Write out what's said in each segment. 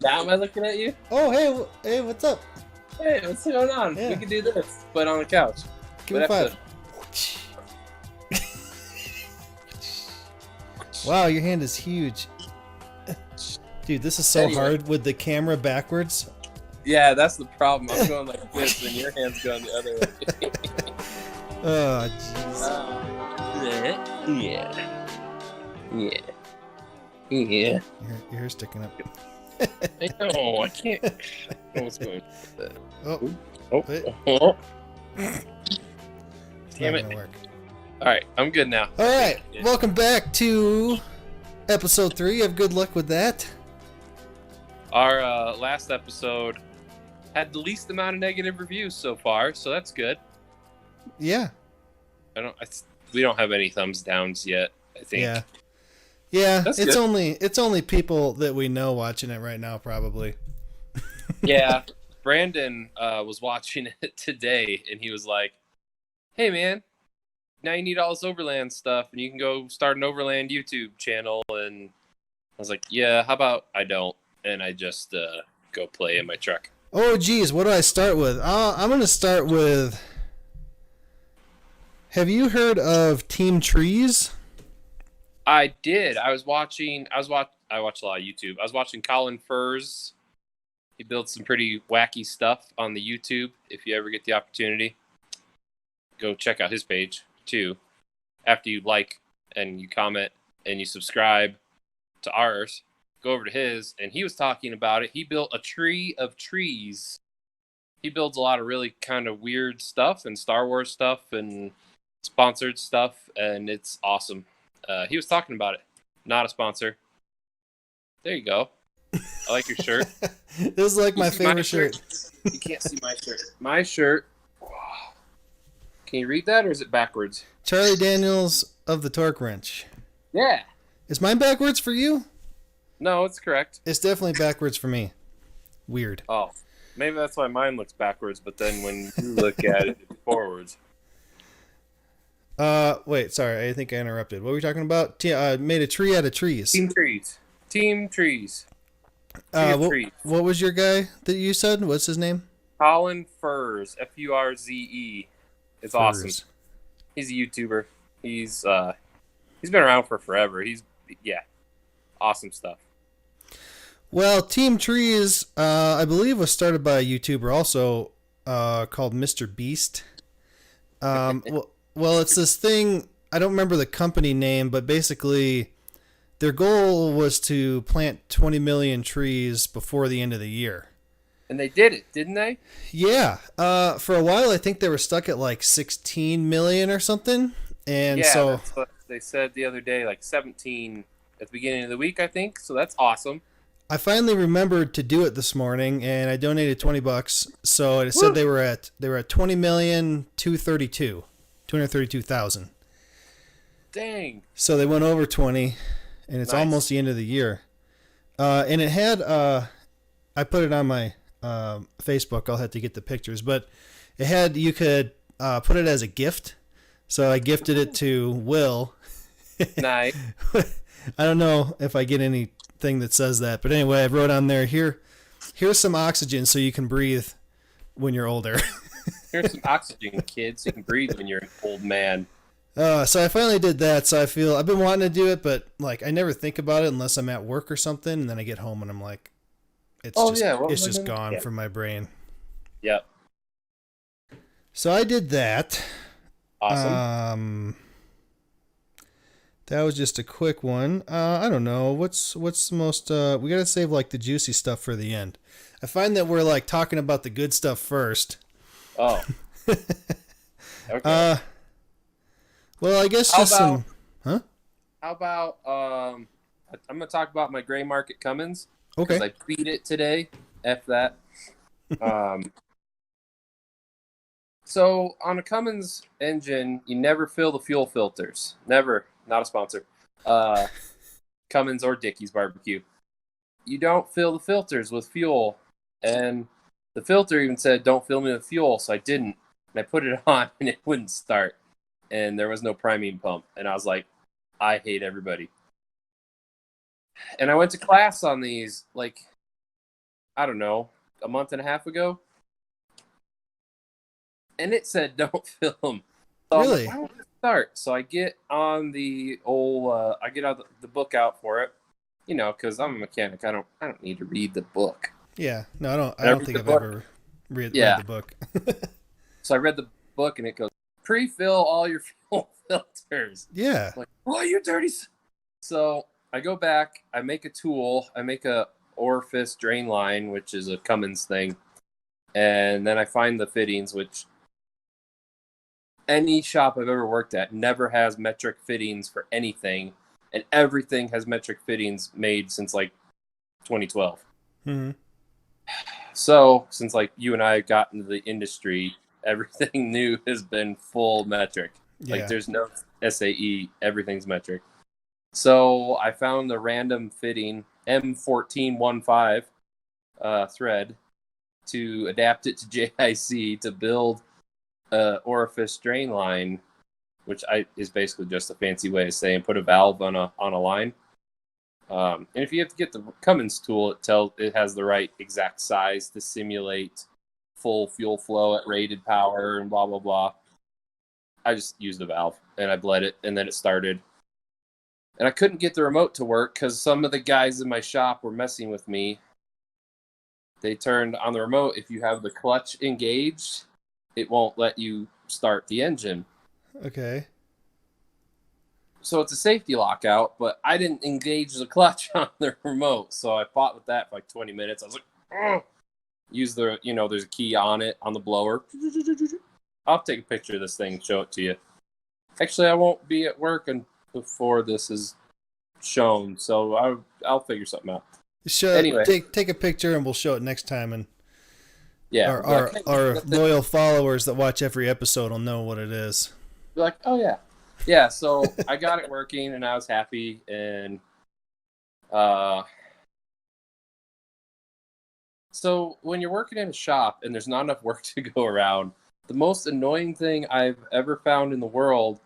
Now am I looking at you? Oh, hey, hey, what's up? Hey, what's going on? Yeah. We can do this, but on the couch. Give What me episode? 5. Wow, your hand is huge. Dude, this is so Anyway. hard with the camera backwards. Yeah, that's the problem. I'm going like this, and your hand's going the other way. Oh, jeez. Yeah. Yeah. Your hair's sticking up. No, I can't. What's going on? Oh, Oh. it's Damn not it. gonna work. All right, I'm good now. All right, welcome back to episode 3 of Good Luck With That. Our last episode had the least amount of negative reviews so far, so that's good. Yeah. We don't have any thumbs downs yet, I think. Yeah, That's it's good. it's only people that we know watching it right now, probably. Yeah. Brandon was watching it today, and he was like, hey, man, now you need all this Overland stuff, and you can go start an Overland YouTube channel. And I was like, yeah, how about I don't? And I just go play in my truck. Oh, geez, what do I start with? I'm going to start with... Have you heard of Teamtrees? I did. I watch a lot of YouTube. I was watching Colin Furze. He builds some pretty wacky stuff on the YouTube. If you ever get the opportunity, go check out his page too. After you like and you comment and you subscribe to ours, go over to his. And he was talking about it. He built a tree of trees. He builds a lot of really kind of weird stuff and Star Wars stuff and sponsored stuff, and it's awesome. He was talking about it. Not a sponsor. There you go. I like your shirt. This is like my favorite shirt. You can't see my shirt. My shirt. Can you read that, or is it backwards? Charlie Daniels of the Torque Wrench. Yeah. Is mine backwards for you? No, it's correct. It's definitely backwards for me. Weird. Oh, maybe that's why mine looks backwards, but then when you look at it, it's forwards. Wait, sorry, I think I interrupted. What were we talking about? Made a tree out of trees. Teamtrees. Teamtrees. What was your guy that you said? What's his name? Colin Furze. Furze. It's awesome. He's a YouTuber. He's been around for forever. Awesome stuff. Well, Teamtrees, I believe, was started by a YouTuber also called Mr. Beast. Well, it's this thing. I don't remember the company name, but basically, their goal was to plant 20 million trees before the end of the year. And they did it, didn't they? Yeah. For a while, I think they were stuck at like 16 million or something. And yeah, so that's what they said the other day, like 17 at the beginning of the week, I think. So that's awesome. I finally remembered to do it this morning, and I donated $20. So it said they were at 232,000. Dang. So they went over 20, and it's almost the end of the year. And it had I put it on my Facebook. I'll have to get the pictures, but it had, you could put it as a gift. So I gifted it to Will. Nice. I don't know if I get anything that says that, but anyway, I wrote on there, here's some oxygen so you can breathe when you're older. Here's some oxygen, kids. So you can breathe when you're an old man. So I finally did that. So I've been wanting to do it, but like I never think about it unless I'm at work or something, and then I get home and I'm like, it's just gone from my brain. Yep. So I did that. Awesome. That was just a quick one. I don't know. What's the most... we got to save, like, the juicy stuff for the end. I find that we're, like, talking about the good stuff first. Oh. Okay. Well, I guess Huh? How about... I'm going to talk about my gray market Cummins. Okay. Because I beat it today. F that. So, on a Cummins engine, you never fill the fuel filters. Never. Not a sponsor. Cummins or Dickey's Barbecue. You don't fill the filters with fuel. And the filter even said, don't fill me with fuel, so I didn't. And I put it on, and it wouldn't start. And there was no priming pump. And I was like, I hate everybody. And I went to class on these, like, I don't know, a month and a half ago, and it said don't film. So I'm like, Really? why don't I start? So I get on the old, I get out the book out for it, because I'm a mechanic. I don't need to read the book. Yeah. No, I don't. I I don't read think the I've book. ever read Yeah. the book. So I read the book, and it goes, pre-fill all your fuel filters. Yeah. I'm like, oh, you dirty. So I go back. I make a tool. I make a orifice drain line, which is a Cummins thing, and then I find the fittings, which any shop I've ever worked at never has metric fittings for anything, and everything has metric fittings made since like 2012. Mm-hmm. So since like you and I got into the industry, everything new has been full metric. Yeah. Like there's no SAE, everything's metric. So I found the random fitting M1415 thread to adapt it to JIC to build orifice drain line, which is basically just a fancy way of saying put a valve on a line. And if you have to get the Cummins tool, it has the right exact size to simulate full fuel flow at rated power and blah blah blah. I just used a valve and I bled it, and then it started. And I couldn't get the remote to work because some of the guys in my shop were messing with me. They turned on the remote. If you have the clutch engaged, it won't let you start the engine. Okay. So it's a safety lockout, but I didn't engage the clutch on the remote. So I fought with that for like 20 minutes. I was like, ugh. Use there's a key on it, on the blower. I'll take a picture of this thing and show it to you. Actually, I won't be at work before this is shown, so I'll figure something out. Anyway. Take a picture and we'll show it next time, and yeah, our loyal followers that watch every episode will know what it is. Be like, oh yeah. So I got it working, and I was happy, and so when you're working in a shop and there's not enough work to go around, the most annoying thing I've ever found in the world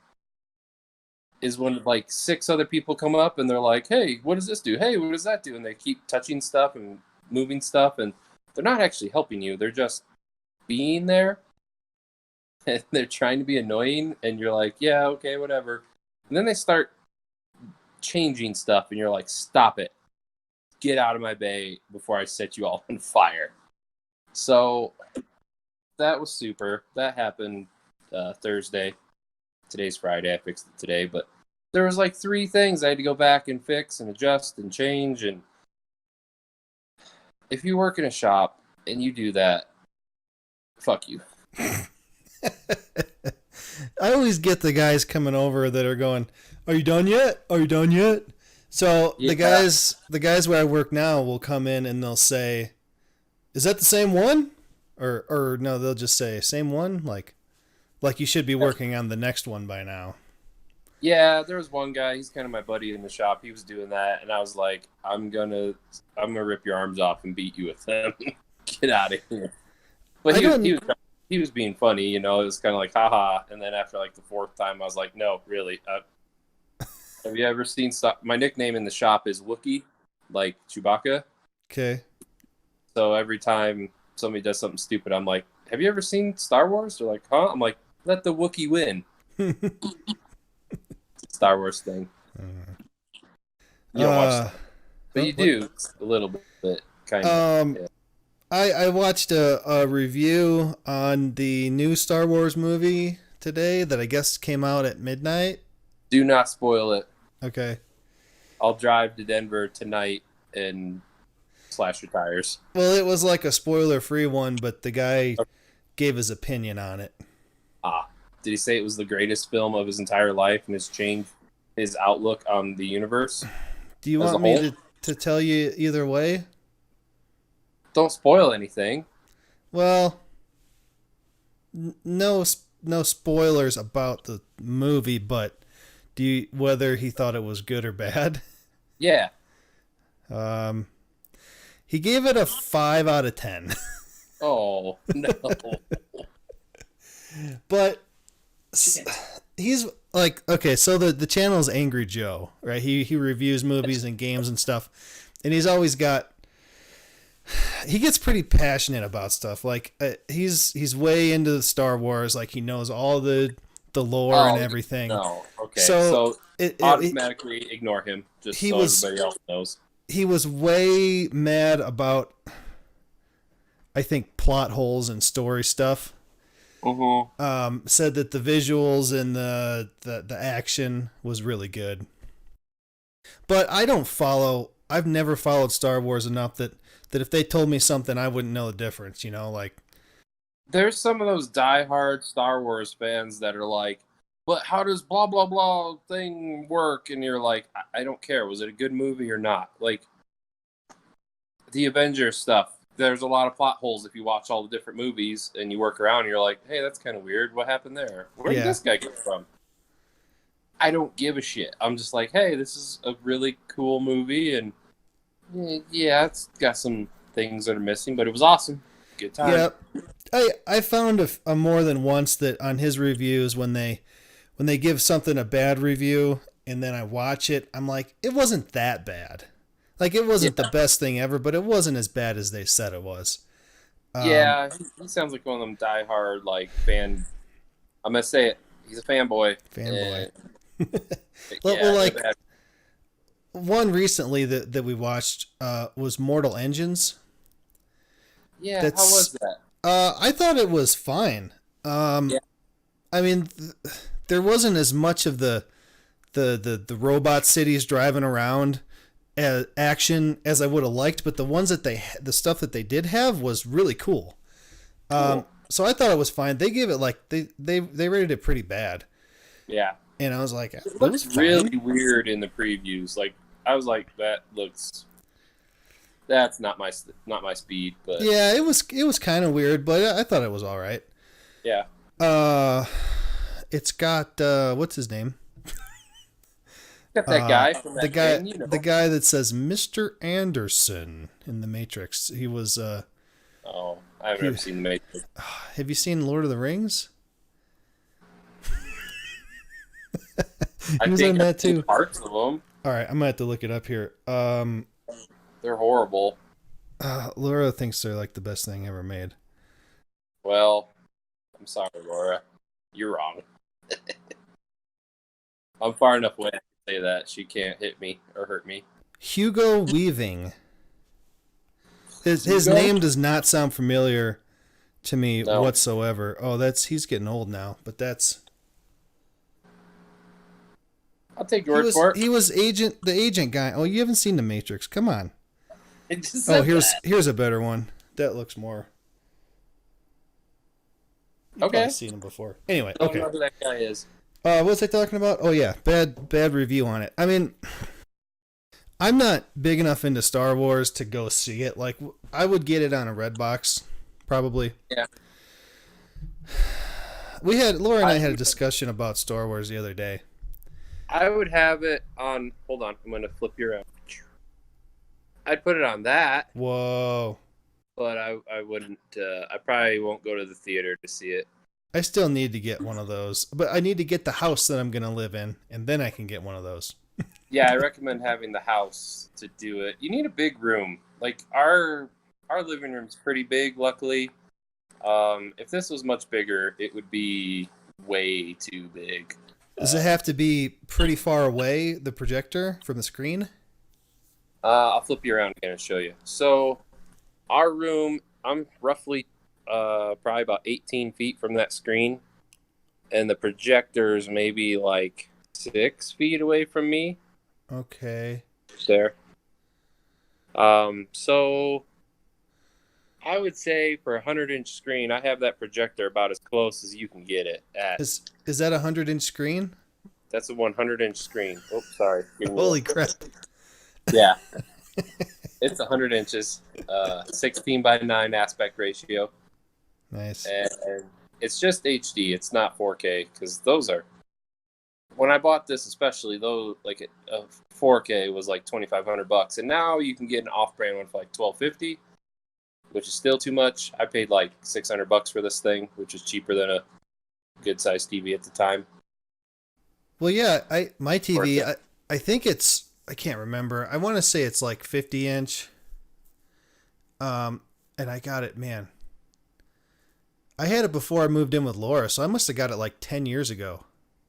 is when like 6 other people come up and they're like, hey, what does this do? Hey, what does that do? And they keep touching stuff and moving stuff, and they're not actually helping you. They're just being there, and they're trying to be annoying, and you're like, yeah, okay, whatever. And then they start changing stuff, and you're like, stop it. Get out of my bay before I set you all on fire. So that was super. That happened Thursday. Today's Friday. I fixed it today, but there was like 3 things I had to go back and fix and adjust and change. And if you work in a shop and you do that, fuck you. I always get the guys coming over that are going, are you done yet? Are you done yet? So yeah. the guys where I work now will come in and they'll say, is that the same one? Or no, they'll just say, same one? Like you should be working on the next one by now. Yeah, there was one guy, he's kind of my buddy in the shop. He was doing that, and I was like, I'm gonna rip your arms off and beat you with them. Get out of here. But he was being funny, it was kind of like, haha. And then after like the 4th time, I was like, no, really. Have you ever seen my nickname in the shop is Wookiee, like Chewbacca. Okay. So every time somebody does something stupid, I'm like, have you ever seen Star Wars? They're like, huh? I'm like, let the Wookiee win. Star Wars thing. You don't watch that. But you do a little bit, kind of. Yeah. I watched a review on the new Star Wars movie today that I guess came out at midnight. Do not spoil it. Okay. I'll drive to Denver tonight and slash your tires. Well, it was like a spoiler-free one, but the guy gave his opinion on it. Did he say it was the greatest film of his entire life and has changed his outlook on the universe? Do you want me to tell you either way? Don't spoil anything. Well, no spoilers about the movie, but whether he thought it was good or bad? Yeah. He gave it a 5 out of 10. Oh, no. But he's like, okay, so the channel is Angry Joe, right? He reviews movies and games and stuff, and he's always got he gets pretty passionate about stuff. Like he's way into the Star Wars. Like he knows all the lore and everything. No, okay. So automatically ignore him, just so everybody else knows. He was way mad about, I think, plot holes and story stuff. Said that the visuals and the action was really good. But I've never followed Star Wars enough that if they told me something, I wouldn't know the difference, like. There's some of those diehard Star Wars fans that are like, but how does blah, blah, blah thing work? And you're like, I don't care. Was it a good movie or not? Like, the Avengers stuff, there's a lot of plot holes if you watch all the different movies and you work around and you're like, hey, that's kind of weird. What happened there? Where did this guy come from? I don't give a shit. I'm just like, hey, this is a really cool movie, and yeah, it's got some things that are missing, but it was awesome. Good time. Yeah, I found a more than once that on his reviews when they give something a bad review and then I watch it, I'm like, it wasn't that bad. Like, it wasn't the best thing ever, but it wasn't as bad as they said it was. Yeah, he sounds like one of them diehard, like, fan. I'm going to say it. He's a fanboy. Well, like, one recently that we watched was Mortal Engines. Yeah, how was that? I thought it was fine. I mean, there wasn't as much of the robot cities driving around action as I would have liked, but the stuff that they did have was really cool. So I thought it was fine. They gave it like they rated it pretty bad. Yeah. And I was like, it looks really weird in the previews. Like, I was like, that's not my speed. But yeah, it was kind of weird, but I thought it was all right. Yeah. It's got what's his name? Got that guy from that thing, the guy that says Mr. Anderson in The Matrix. He was oh, I haven't ever seen The Matrix. Have you seen Lord of the Rings? I was in that too. Parts of them. All right, I'm gonna have to look it up here. They're horrible. Laura thinks they're like the best thing ever made. Well, I'm sorry, Laura. You're wrong. I'm far enough away to say that. She can't hit me or hurt me. Hugo Weaving. His name does not sound familiar to me whatsoever. Oh, he's getting old now, but that's. I'll take your word for it. He was the agent guy. Oh, you haven't seen The Matrix. Come on. Here's a better one. That looks more. Okay. I've seen him before. Anyway, I don't know who that guy is. What was I talking about? Oh yeah, bad review on it. I mean, I'm not big enough into Star Wars to go see it. Like, I would get it on a Redbox, probably. Yeah. Laura and I had a discussion about Star Wars the other day. I would have it on. Hold on, I'm gonna flip you around. I'd put it on that. Whoa. But I wouldn't. I probably won't go to the theater to see it. I still need to get one of those, but I need to get the house that I'm gonna live in, and then I can get one of those. Yeah, I recommend having the house to do it. You need a big room. Like our living room's pretty big, luckily. If this was much bigger, it would be way too big. Does it have to be pretty far away, the projector, from the screen? I'll flip you around again and show you. So, our room, I'm roughly probably about 18 feet from that screen, and the projector's maybe like 6 feet away from me. Okay. There. So, I would say for a 100-inch screen, I have that projector about as close as you can get it at. Is that a 100-inch screen? That's a 100-inch screen. Oops, sorry. Holy crap. Yeah. It's 100 inches, 16 by 9 aspect ratio. Nice. And it's just HD. It's not 4K, because those are... When I bought this especially, though, like a 4K was like $2,500, and now you can get an off-brand one for like $1,250, which is still too much. I paid like $600 for this thing, which is cheaper than a good-sized TV at the time. Well, yeah, my TV, I think it's, I can't remember. I want to say it's like 50-inch. and I got it, man. I had it before I moved in with Laura, so I must have got it like 10 years ago.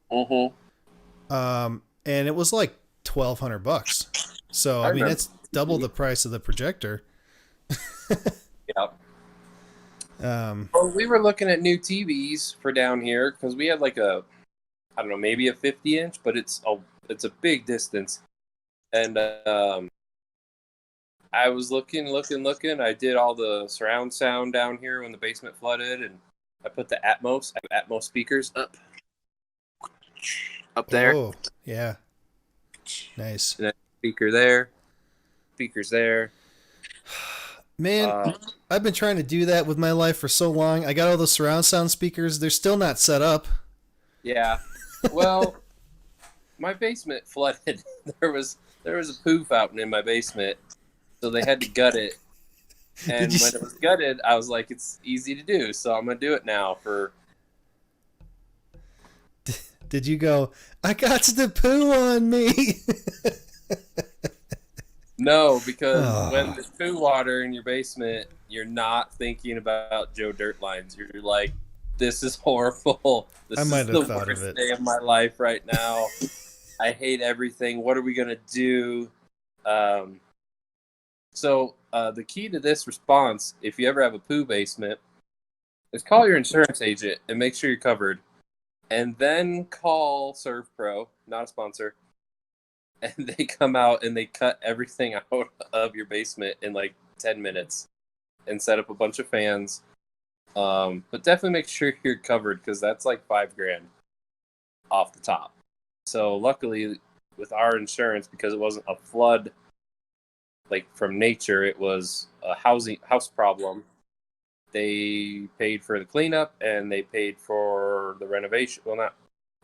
And it was like $1,200. So I mean, it's double the price of the projector. Yeah. Well, we were looking at new TVs for down here because we had like I don't know, maybe a 50-inch, but it's a big distance. And I was looking. I did all the surround sound down here when the basement flooded, and I put the Atmos speakers up there. Oh, yeah. Nice. And speakers there. Man, I've been trying to do that with my life for so long. I got all the surround sound speakers. They're still not set up. Yeah. Well, my basement flooded. There was a poo fountain in my basement, so they had to gut it. And when it was gutted, I was like, it's easy to do, so I'm going to do it now for... Did you go, I got the poo on me? No, because when there's poo water in your basement, you're not thinking about Joe Dirt lines. You're like, this is horrible. This is the worst day of my life right now. I hate everything. What are we going to do? So the key to this response, if you ever have a poo basement, is call your insurance agent and make sure you're covered. And then call ServPro, not a sponsor. And they come out and they cut everything out of your basement in like 10 minutes and set up a bunch of fans. But definitely make sure you're covered because that's like $5,000 off the top. So luckily with our insurance, because it wasn't a flood like from nature, it was a house problem. They paid for the cleanup and they paid for the renovation. Well,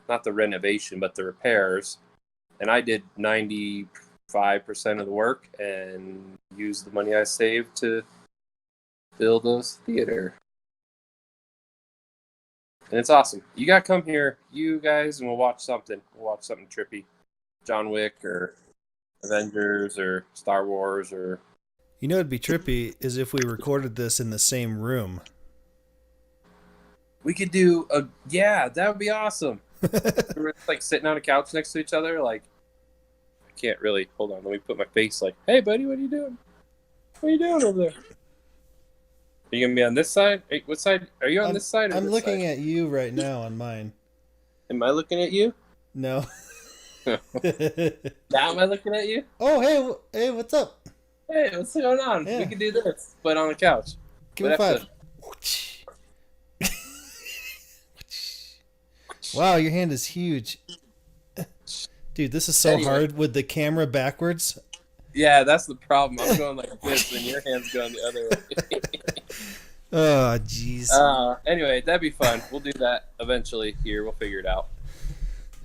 not the renovation, but the repairs. And I did 95% of the work and used the money I saved to build this theater. And it's awesome. You got to come here, you guys, and we'll watch something. We'll watch something trippy. John Wick or Avengers or Star Wars or... You know, it'd be trippy is if we recorded this in the same room. We could do yeah, that would be awesome. We're like sitting on a couch next to each other, like, I can't really, hold on, let me put my face like, hey buddy, what are you doing? What are you doing over there? Are you gonna be on this side? Hey, what side? Are you on this side or I'm this looking side? at you right now on mine. Am I looking at you? No. Now am I looking at you? Oh, hey, what's up? Hey, what's going on? Yeah. We can do this, but on the couch. Give me 5. Wow, your hand is huge. Dude, this is so hard with the camera backwards. Yeah, that's the problem. I'm going like this and your hand's going the other way. Oh, jeez. Anyway, that'd be fun. We'll do that eventually here. We'll figure it out.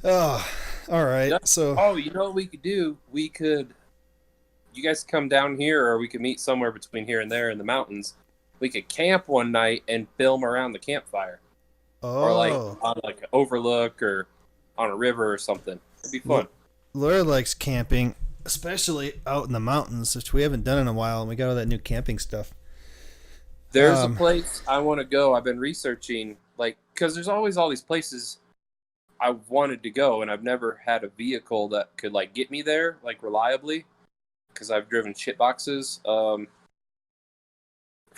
Oh, all right. So. You know what we could do? You guys come down here, or we could meet somewhere between here and there in the mountains. We could camp one night and film around the campfire. Oh. Or like on like an overlook or on a river or something. It'd be fun. Laura likes camping, especially out in the mountains, which we haven't done in a while, and we got all that new camping stuff. There's a place I want to go. I've been researching, like, because there's always all these places I wanted to go, and I've never had a vehicle that could like get me there like reliably. Because I've driven shit boxes for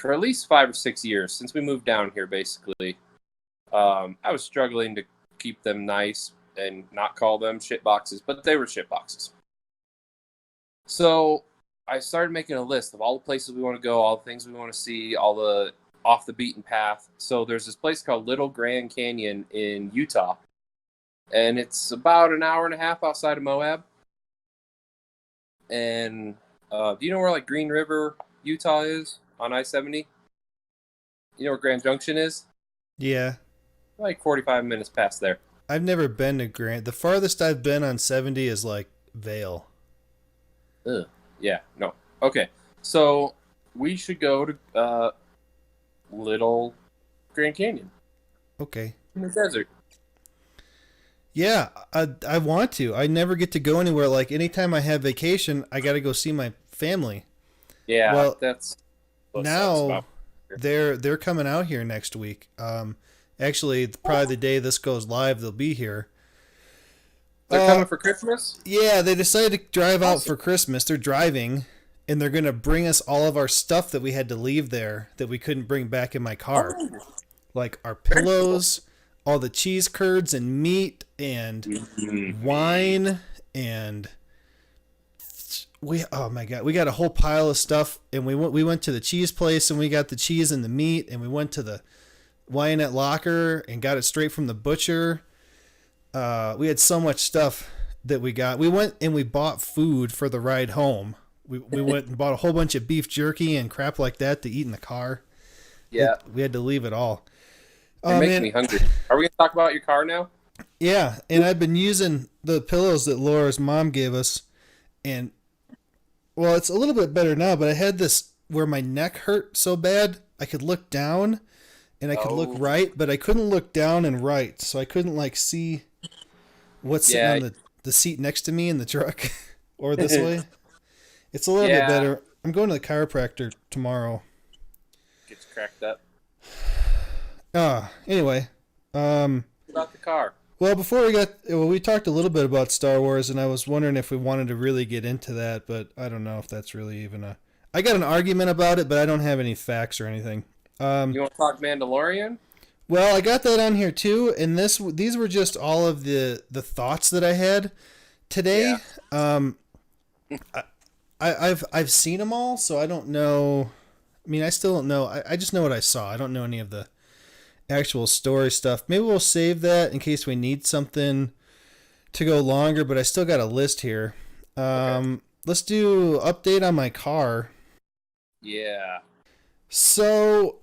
at least 5 or 6 years since we moved down here. Basically, I was struggling to keep them nice and not call them shit boxes, but they were shit boxes. So I started making a list of all the places we want to go, all the things we want to see, all the off the beaten path. So there's this place called Little Grand Canyon in Utah, and it's about an hour and a half outside of Moab. And do you know where like Green River, Utah is on I-70? You know where Grand Junction is? Yeah. Like 45 minutes past there. I've never been to Grand. The farthest I've been on 70 is like Vail. Ugh. Yeah, no. Okay. So we should go to Little Grand Canyon. Okay. In the desert. Yeah, I want to. I never get to go anywhere. Like anytime I have vacation, I got to go see my family. Yeah, well, that's now they're coming out here next week. Actually, probably the day this goes live, they'll be here. They're coming for Christmas? Yeah, they decided to drive out for Christmas. They're driving, and they're going to bring us all of our stuff that we had to leave there that we couldn't bring back in my car. Like our pillows, all the cheese curds and meat and wine and oh my God, we got a whole pile of stuff, and we went to the cheese place and we got the cheese and the meat, and we went to the Wyanett locker and got it straight from the butcher. We had so much stuff that we got. We went and we bought food for the ride home. We went and bought a whole bunch of beef jerky and crap like that to eat in the car. Yeah. We had to leave it all. It makes me hungry. Are we going to talk about your car now? Yeah, and I've been using the pillows that Laura's mom gave us, and well, it's a little bit better now, but I had this where my neck hurt so bad I could look down and I could look right, but I couldn't look down and right, so I couldn't like see what's sitting on the seat next to me in the truck or this way. It's a little bit better. I'm going to the chiropractor tomorrow. Gets cracked up. Anyway. About the car. Well, we talked a little bit about Star Wars, and I was wondering if we wanted to really get into that, but I don't know if that's really even I got an argument about it, but I don't have any facts or anything. You want to talk Mandalorian? Well, I got that on here too, and these were just all of the thoughts that I had today. Yeah. I've seen them all, so I don't know. I mean, I still don't know. I just know what I saw. I don't know any of the actual story stuff. Maybe we'll save that in case we need something to go longer, but I still got a list here. Okay. Let's do update on my car. Yeah. So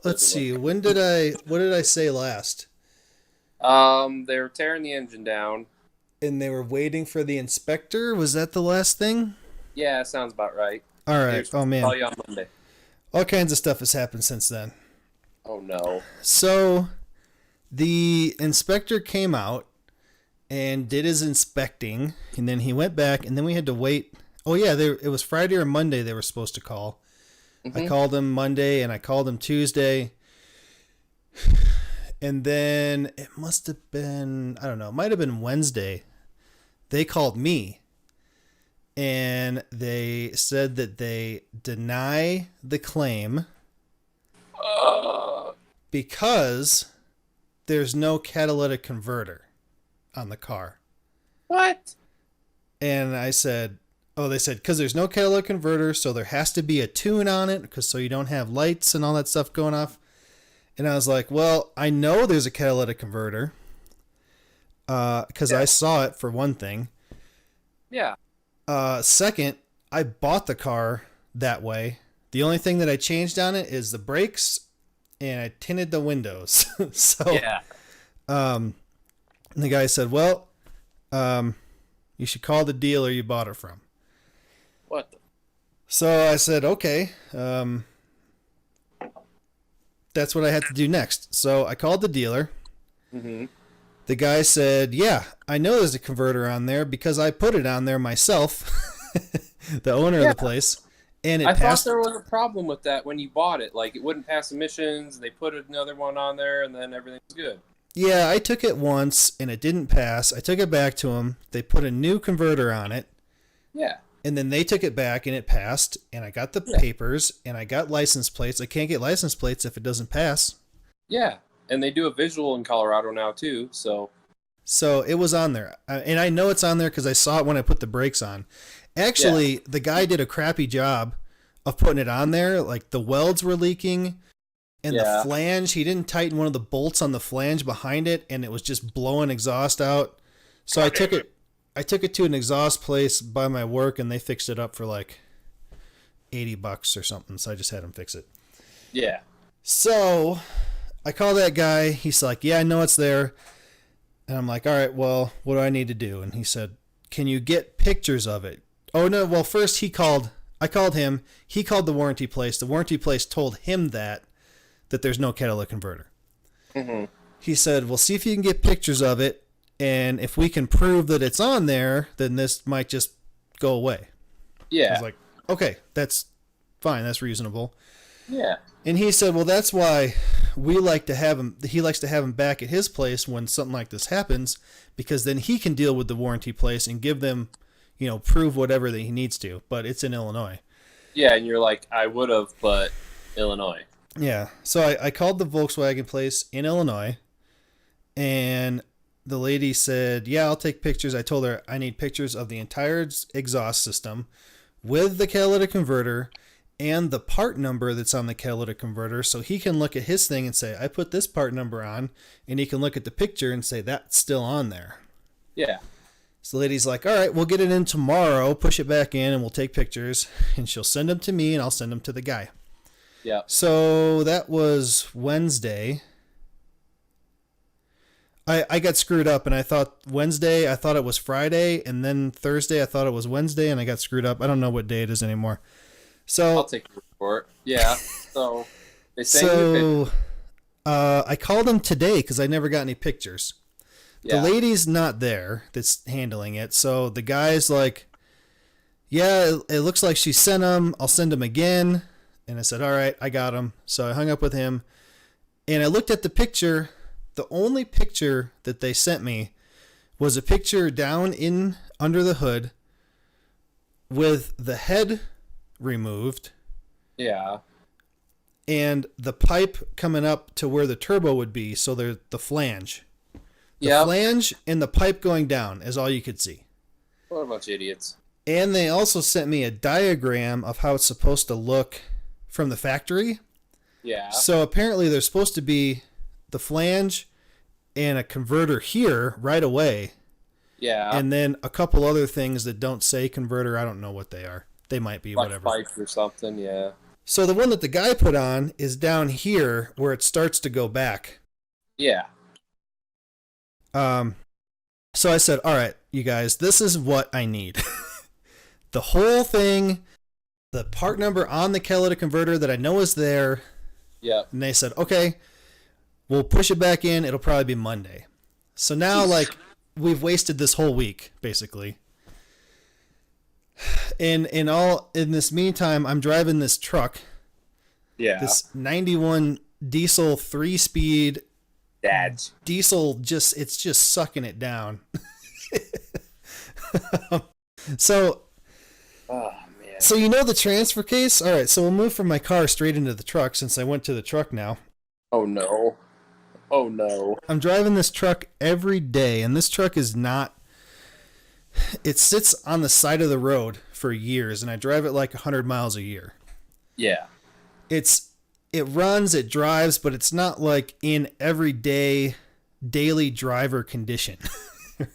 let's see. What did I say last? They were tearing the engine down. And they were waiting for the inspector? Was that the last thing? Yeah, sounds about right. All right. Oh, man. Call you on Monday. All kinds of stuff has happened since then. Oh, no. So the inspector came out and did his inspecting, and then he went back, and then we had to wait. Oh, yeah, it was Friday or Monday they were supposed to call. Mm-hmm. I called him Monday, and I called him Tuesday. And then it must have been, I don't know, it might have been Wednesday. They called me, and they said that they deny the claim because there's no catalytic converter on the car. What? And I said, they said, because there's no catalytic converter, so there has to be a tune on it, because so you don't have lights and all that stuff going off. And I was like, well, I know there's a catalytic converter because I saw it, for one thing. Yeah. Second, I bought the car that way. The only thing that I changed on it is the brakes, and I tinted the windows. So, yeah. The guy said, well, you should call the dealer you bought it from. What the? So I said, okay. That's what I had to do next. So I called the dealer. Mm-hmm. The guy said, yeah, I know there's a converter on there because I put it on there myself, the owner of the place. And it passed. Thought there was a problem with that when you bought it. Like, it wouldn't pass emissions. They put another one on there, and then everything's good. Yeah, I took it once, and it didn't pass. I took it back to them. They put a new converter on it. Yeah. And then they took it back, and it passed. And I got the papers, and I got license plates. I can't get license plates if it doesn't pass. Yeah, and they do a visual in Colorado now, too, so... So it was on there. And I know it's on there because I saw it when I put the brakes on. Actually, the guy did a crappy job of putting it on there. Like, the welds were leaking, and the flange, he didn't tighten one of the bolts on the flange behind it, and it was just blowing exhaust out. So I took it to an exhaust place by my work, and they fixed it up for like $80 or something. So I just had him fix it. Yeah. So I call that guy. He's like, yeah, I know it's there. And I'm like, all right, well, what do I need to do? And he said, can you get pictures of it? Oh, no. Well, first I called him. He called the warranty place. The warranty place told him that there's no catalytic converter. Mm-hmm. He said, well, see if you can get pictures of it. And if we can prove that it's on there, then this might just go away. Yeah. I was like, okay, that's fine. That's reasonable. Yeah. And he said, well, that's why we like to have him. He likes to have him back at his place when something like this happens, because then he can deal with the warranty place and give them, prove whatever that he needs to. But it's in Illinois. Yeah, and you're like, I would have, but Illinois. Yeah. So I called the Volkswagen place in Illinois, and the lady said, yeah, I'll take pictures. I told her I need pictures of the entire exhaust system with the catalytic converter and the part number that's on the catalytic converter, so he can look at his thing and say, I put this part number on, and he can look at the picture and say, that's still on there. Yeah. So the lady's like, all right, we'll get it in tomorrow, push it back in, and we'll take pictures, and she'll send them to me, and I'll send them to the guy. Yeah. So that was Wednesday. I got screwed up, and I thought Wednesday, I thought it was Friday, and then Thursday, I thought it was Wednesday, and I got screwed up. I don't know what day it is anymore. So I'll take your report. Yeah. So they say I called him today because I never got any pictures. Yeah. The lady's not there that's handling it, so the guy's like, yeah, it looks like she sent them. I'll send them again. And I said, all right, I got them. So I hung up with him, and I looked at the picture. The only picture that they sent me was a picture down in under the hood with the head removed. Yeah. And the pipe coming up to where the turbo would be, so there's the flange. The flange and the pipe going down is all you could see. What a bunch of idiots. And they also sent me a diagram of how it's supposed to look from the factory. Yeah. So apparently there's supposed to be the flange and a converter here right away. Yeah. And then a couple other things that don't say converter. I don't know what they are. They might be like whatever. Pipes or something, yeah. So the one that the guy put on is down here where it starts to go back. Yeah. So I said, all right, you guys, this is what I need. The whole thing, the part number on the catalytic converter that I know is there. Yeah. And they said, okay, we'll push it back in. It'll probably be Monday. So now, we've wasted this whole week, basically. And in this meantime, I'm driving this truck. Yeah. This 91 diesel 3-speed. Dads. Diesel it's just sucking it down. So, oh man. So the transfer case? All right, so we'll move from my car straight into the truck since I went to the truck now. Oh no. Oh no. I'm driving this truck every day, and this truck is not. It sits on the side of the road for years, and I drive it like 100 miles a year. Yeah. It runs, it drives, but it's not like in everyday daily driver condition.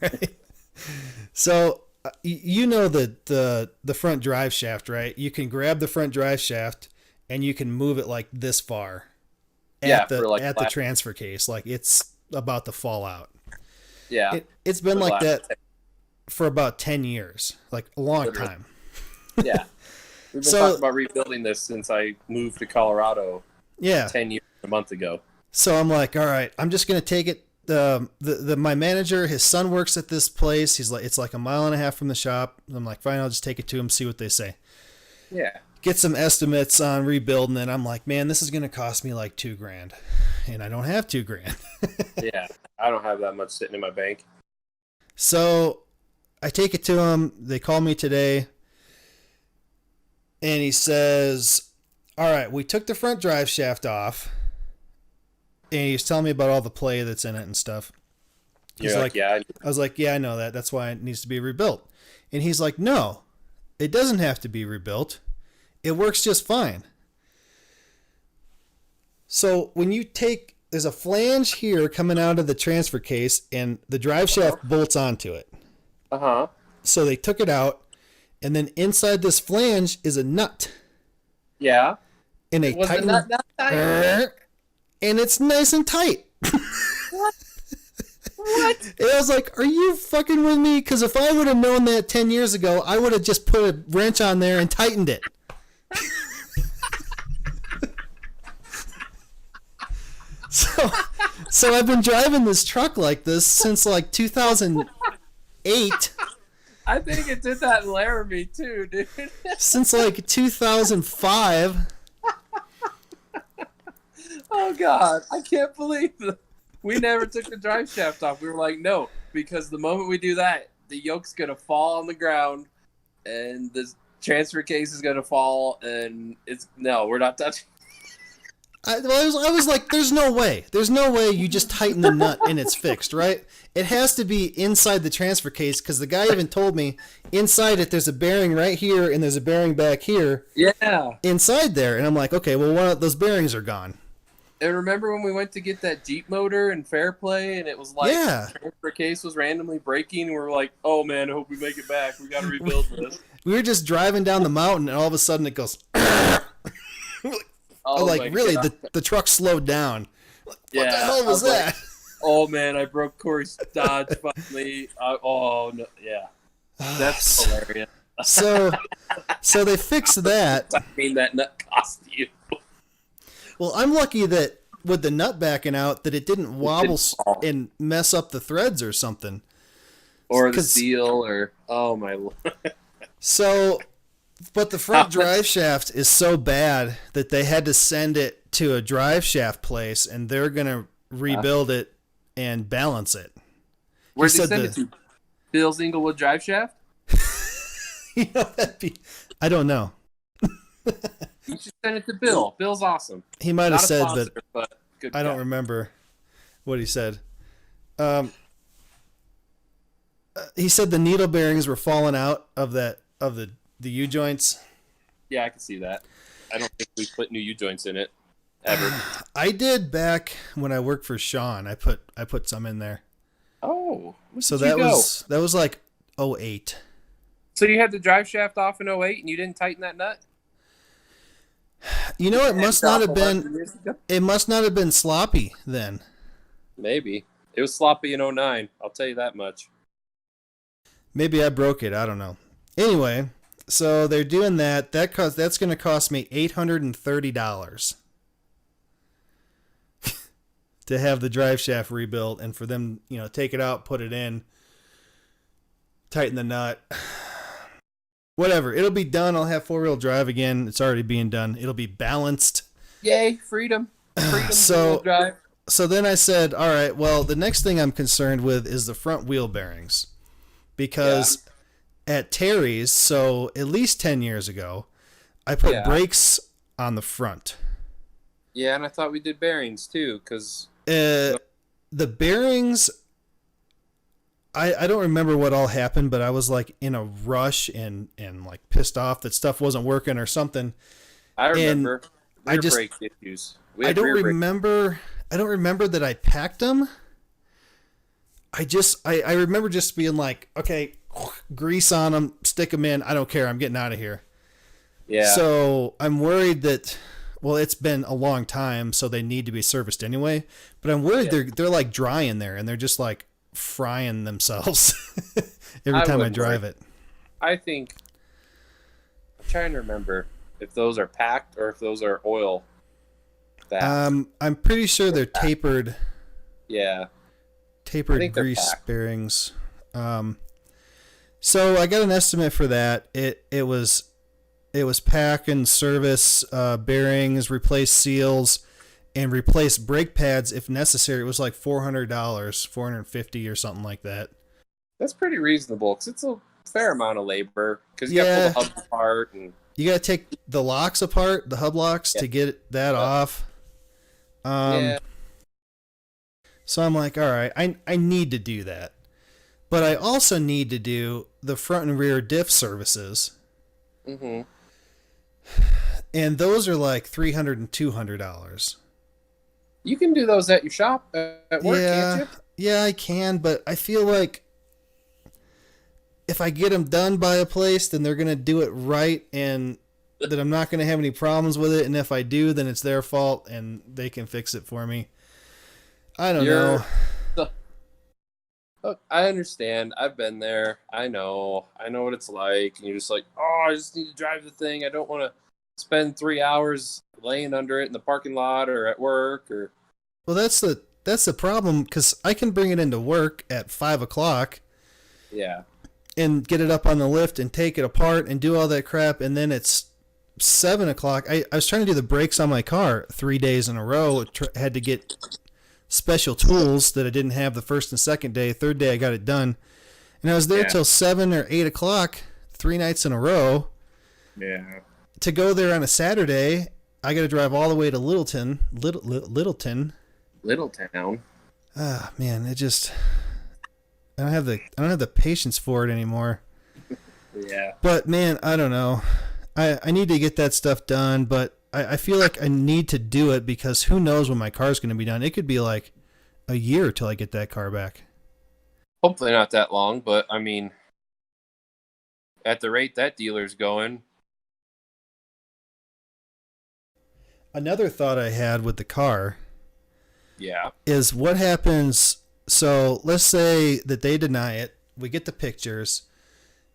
Right? So the front drive shaft, right? You can grab the front drive shaft and you can move it like this far at the transfer case. Like it's about to fall out. Yeah. It's been like that for about 10 years, like a long time. Yeah. We've been talking about rebuilding this since I moved to Colorado. Yeah. 10 years, a month ago. So I'm like, all right, I'm just going to take it. My manager, his son works at this place. He's like, it's like a mile and a half from the shop. I'm like, fine, I'll just take it to him, see what they say. Yeah. Get some estimates on rebuilding it. I'm like, man, this is going to cost me like $2,000, and I don't have $2,000. Yeah. I don't have that much sitting in my bank. So I take it to him. They call me today. And he says, all right, we took the front drive shaft off. And he was telling me about all the play that's in it and stuff. He's like, yeah. I was like, yeah, I know that. That's why it needs to be rebuilt. And he's like, no, it doesn't have to be rebuilt. It works just fine. So when you there's a flange here coming out of the transfer case, and the drive shaft bolts onto it. Uh-huh. So they took it out. And then inside this flange is a nut. Yeah. And a tight nut tight? And it's nice and tight. What? What? And I was like, are you fucking with me? Because if I would have known that 10 years ago, I would have just put a wrench on there and tightened it. So I've been driving this truck like this since like 2008. I think it did that in Laramie too, dude. Since like 2005. Oh God, I can't believe it. We never took the drive shaft off. We were like, no, because the moment we do that, the yoke's gonna fall on the ground, and the transfer case is gonna fall, and we're not touching. I was like, there's no way. There's no way you just tighten the nut and it's fixed, right? It has to be inside the transfer case because the guy even told me inside it there's a bearing right here and there's a bearing back here. Yeah. Inside there. And I'm like, okay, well, one of those bearings are gone. And remember when we went to get that Jeep motor in Fairplay and it was like the transfer case was randomly breaking and we were like, oh man, I hope we make it back. We got to rebuild this. We were just driving down the mountain and all of a sudden it goes... Oh, like, really, the truck slowed down. What the hell was that? Like, oh, man, I broke Corey's Dodge finally. Oh, no, yeah. That's hilarious. So they fixed that. I mean, that nut cost you. Well, I'm lucky that with the nut backing out that it didn't wobble and mess up the threads or something. Or the seal or, oh, my Lord. So... But the front drive shaft is so bad that they had to send it to a drive shaft place, and they're going to rebuild it and balance it. Where'd they send it to? Bill's Inglewood drive shaft? I don't know. You should send it to Bill. Bill's awesome. He might have said, but good I don't remember what he said. He said the needle bearings were falling out of the U-joints. Yeah, I can see that. I don't think we put new U-joints in it ever. I did back when I worked for Sean. I put some in there. Oh, so that was like 08. So you had the drive shaft off in 08 and you didn't tighten that nut? You know, it must not have been. It must not have been sloppy then. Maybe it was sloppy in 09. I'll tell you that much. Maybe I broke it. I don't know. Anyway. So they're doing that. That's going to cost me $830 to have the drive shaft rebuilt, and for them, take it out, put it in, tighten the nut, whatever. It'll be done. I'll have 4-wheel drive again. It's already being done. It'll be balanced. Yay, freedom! So drive. So then I said, all right. Well, the next thing I'm concerned with is the front wheel bearings, because. Yeah. At Terry's, so at least 10 years ago, I put brakes on the front. Yeah, and I thought we did bearings too, because... the bearings, I don't remember what all happened, but I was like in a rush and like pissed off that stuff wasn't working or something. I remember. Brake issues. I don't remember that I packed them. I remember just being like, okay, grease on them, stick them in. I don't care. I'm getting out of here. Yeah. So I'm worried that, well, it's been a long time, so they need to be serviced anyway. But I'm worried they're like dry in there, and they're just like frying themselves every time I drive it. I think, I'm trying to remember if those are packed or if those are oil backed. I'm pretty sure they're tapered. Yeah. Tapered grease bearings. So I got an estimate for that. It was pack and service bearings, replace seals, and replace brake pads if necessary. It was like $400, $450 or something like that. That's pretty reasonable because it's a fair amount of labor because you got to pull the hubs apart and you got to take the locks apart, the hub locks to get that off. So I'm like, all right, I need to do that. But I also need to do the front and rear diff services. Mm-hmm. And those are like $300 and $200. You can do those at your shop at work, can't you? Yeah, I can, but I feel like if I get them done by a place, then they're going to do it right and that I'm not going to have any problems with it. And if I do, then it's their fault and they can fix it for me. I don't know. Look, I understand. I've been there. I know what it's like. And you're just like, oh, I just need to drive the thing. I don't want to spend 3 hours laying under it in the parking lot or at work. Or well, that's the problem because I can bring it into work at 5:00. Yeah. and get it up on the lift and take it apart and do all that crap. And then it's 7 o'clock. I was trying to do the brakes on my car 3 days in a row. Had to get special tools that I didn't have the first and second day. Third day I got it done. And I was there till 7 or 8 o'clock, 3 nights in a row. Yeah. To go there on a Saturday, I got to drive all the way to Littleton. Littletown. Ah, man, I don't have the patience for it anymore. Yeah. But man, I don't know. I need to get that stuff done, but I feel like I need to do it because who knows when my car's going to be done. It could be like a year till I get that car back. Hopefully not that long, but I mean, at the rate that dealer's going. Another thought I had with the car is what happens. So let's say that they deny it. We get the pictures.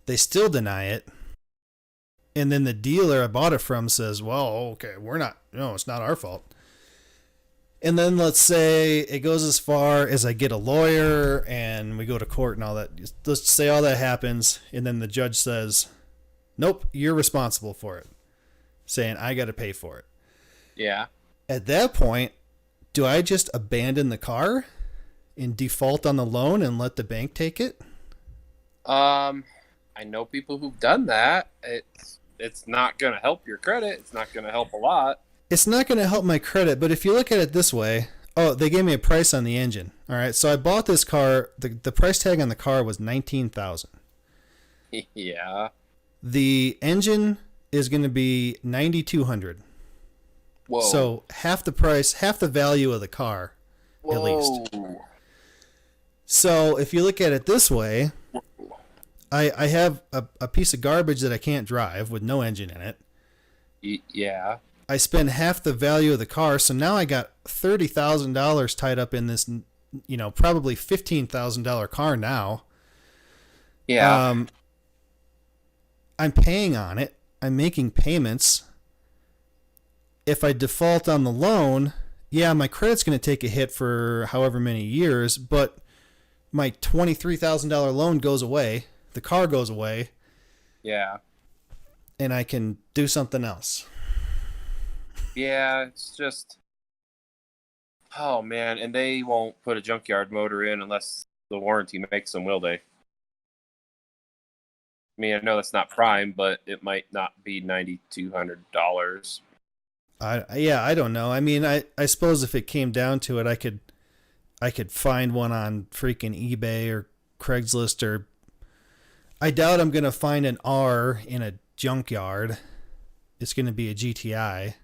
They still deny it. And then the dealer I bought it from says, well, okay, it's not our fault. And then let's say it goes as far as I get a lawyer and we go to court and all that. Let's say all that happens. And then the judge says, nope, you're responsible for it. Saying I got to pay for it. Yeah. At that point, do I just abandon the car and default on the loan and let the bank take it? I know people who've done that. It's not going to help your credit. It's not going to help a lot. It's not going to help my credit, but if you look at it this way, they gave me a price on the engine. All right, so I bought this car. The price tag on the car was $19,000. Yeah. The engine is going to be $9,200. Whoa. So half the price, half the value of the car, at least. So if you look at it this way, I have a piece of garbage that I can't drive with no engine in it. Yeah. I spend half the value of the car, so now I got $30,000 tied up in this, probably $15,000 car now. Yeah. I'm paying on it. I'm making payments. If I default on the loan, my credit's going to take a hit for however many years, but my $23,000 loan goes away. The car goes away. Yeah. And I can do something else. Yeah, it's just... Oh, man. And they won't put a junkyard motor in unless the warranty makes them, will they? I mean, I know that's not prime, but it might not be $9,200. I don't know. I mean, I suppose if it came down to it, I could find one on freaking eBay or Craigslist or... I doubt I'm going to find an R in a junkyard. It's going to be a GTI.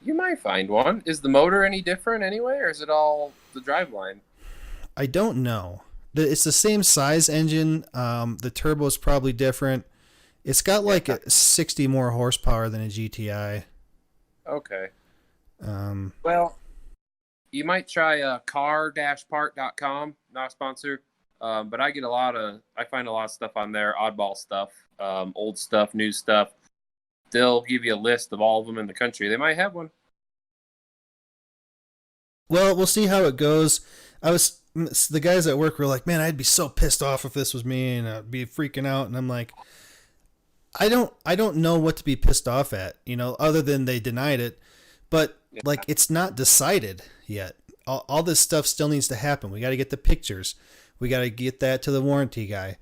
You might find one. Is the motor any different anyway, or is it all the driveline? I don't know. It's the same size engine. The turbo's probably different. It's got like 60 more horsepower than a GTI. Okay. Well, you might try car-part.com, not a sponsor. But I find a lot of stuff on there, oddball stuff, old stuff, new stuff. They'll give you a list of all of them in the country. They might have one. Well, we'll see how it goes. The guys at work were like, man, I'd be so pissed off if this was me and I'd be freaking out. And I'm like, I don't know what to be pissed off at, other than they denied it, but like, it's not decided yet. All this stuff still needs to happen. We got to get the pictures. We got to get that to the warranty guy.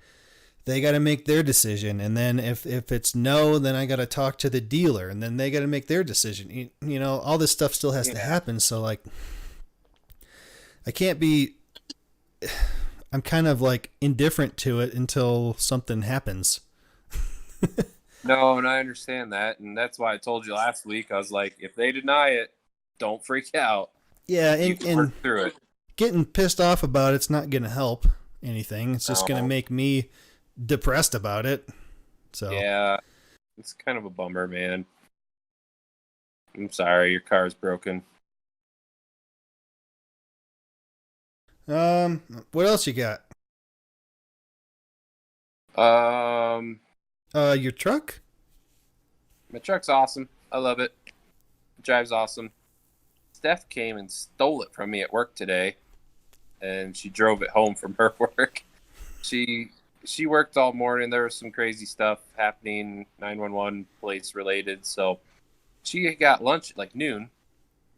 They got to make their decision. And then if it's no, then I got to talk to the dealer and then they got to make their decision. All this stuff still has to happen. So like, I'm kind of like indifferent to it until something happens. No, and I understand that. And that's why I told you last week, I was like, if they deny it, don't freak out. Yeah. You can work through it. Getting pissed off about it's not going to help anything. It's just going to make me depressed about it. So yeah, it's kind of a bummer, man. I'm sorry, your car's broken. What else you got? Your truck? My truck's awesome. I love it. It drives awesome. Steph came and stole it from me at work today, and she drove it home from her work. She she worked all morning. There was some crazy stuff happening, 911 police related. So she got lunch at like noon,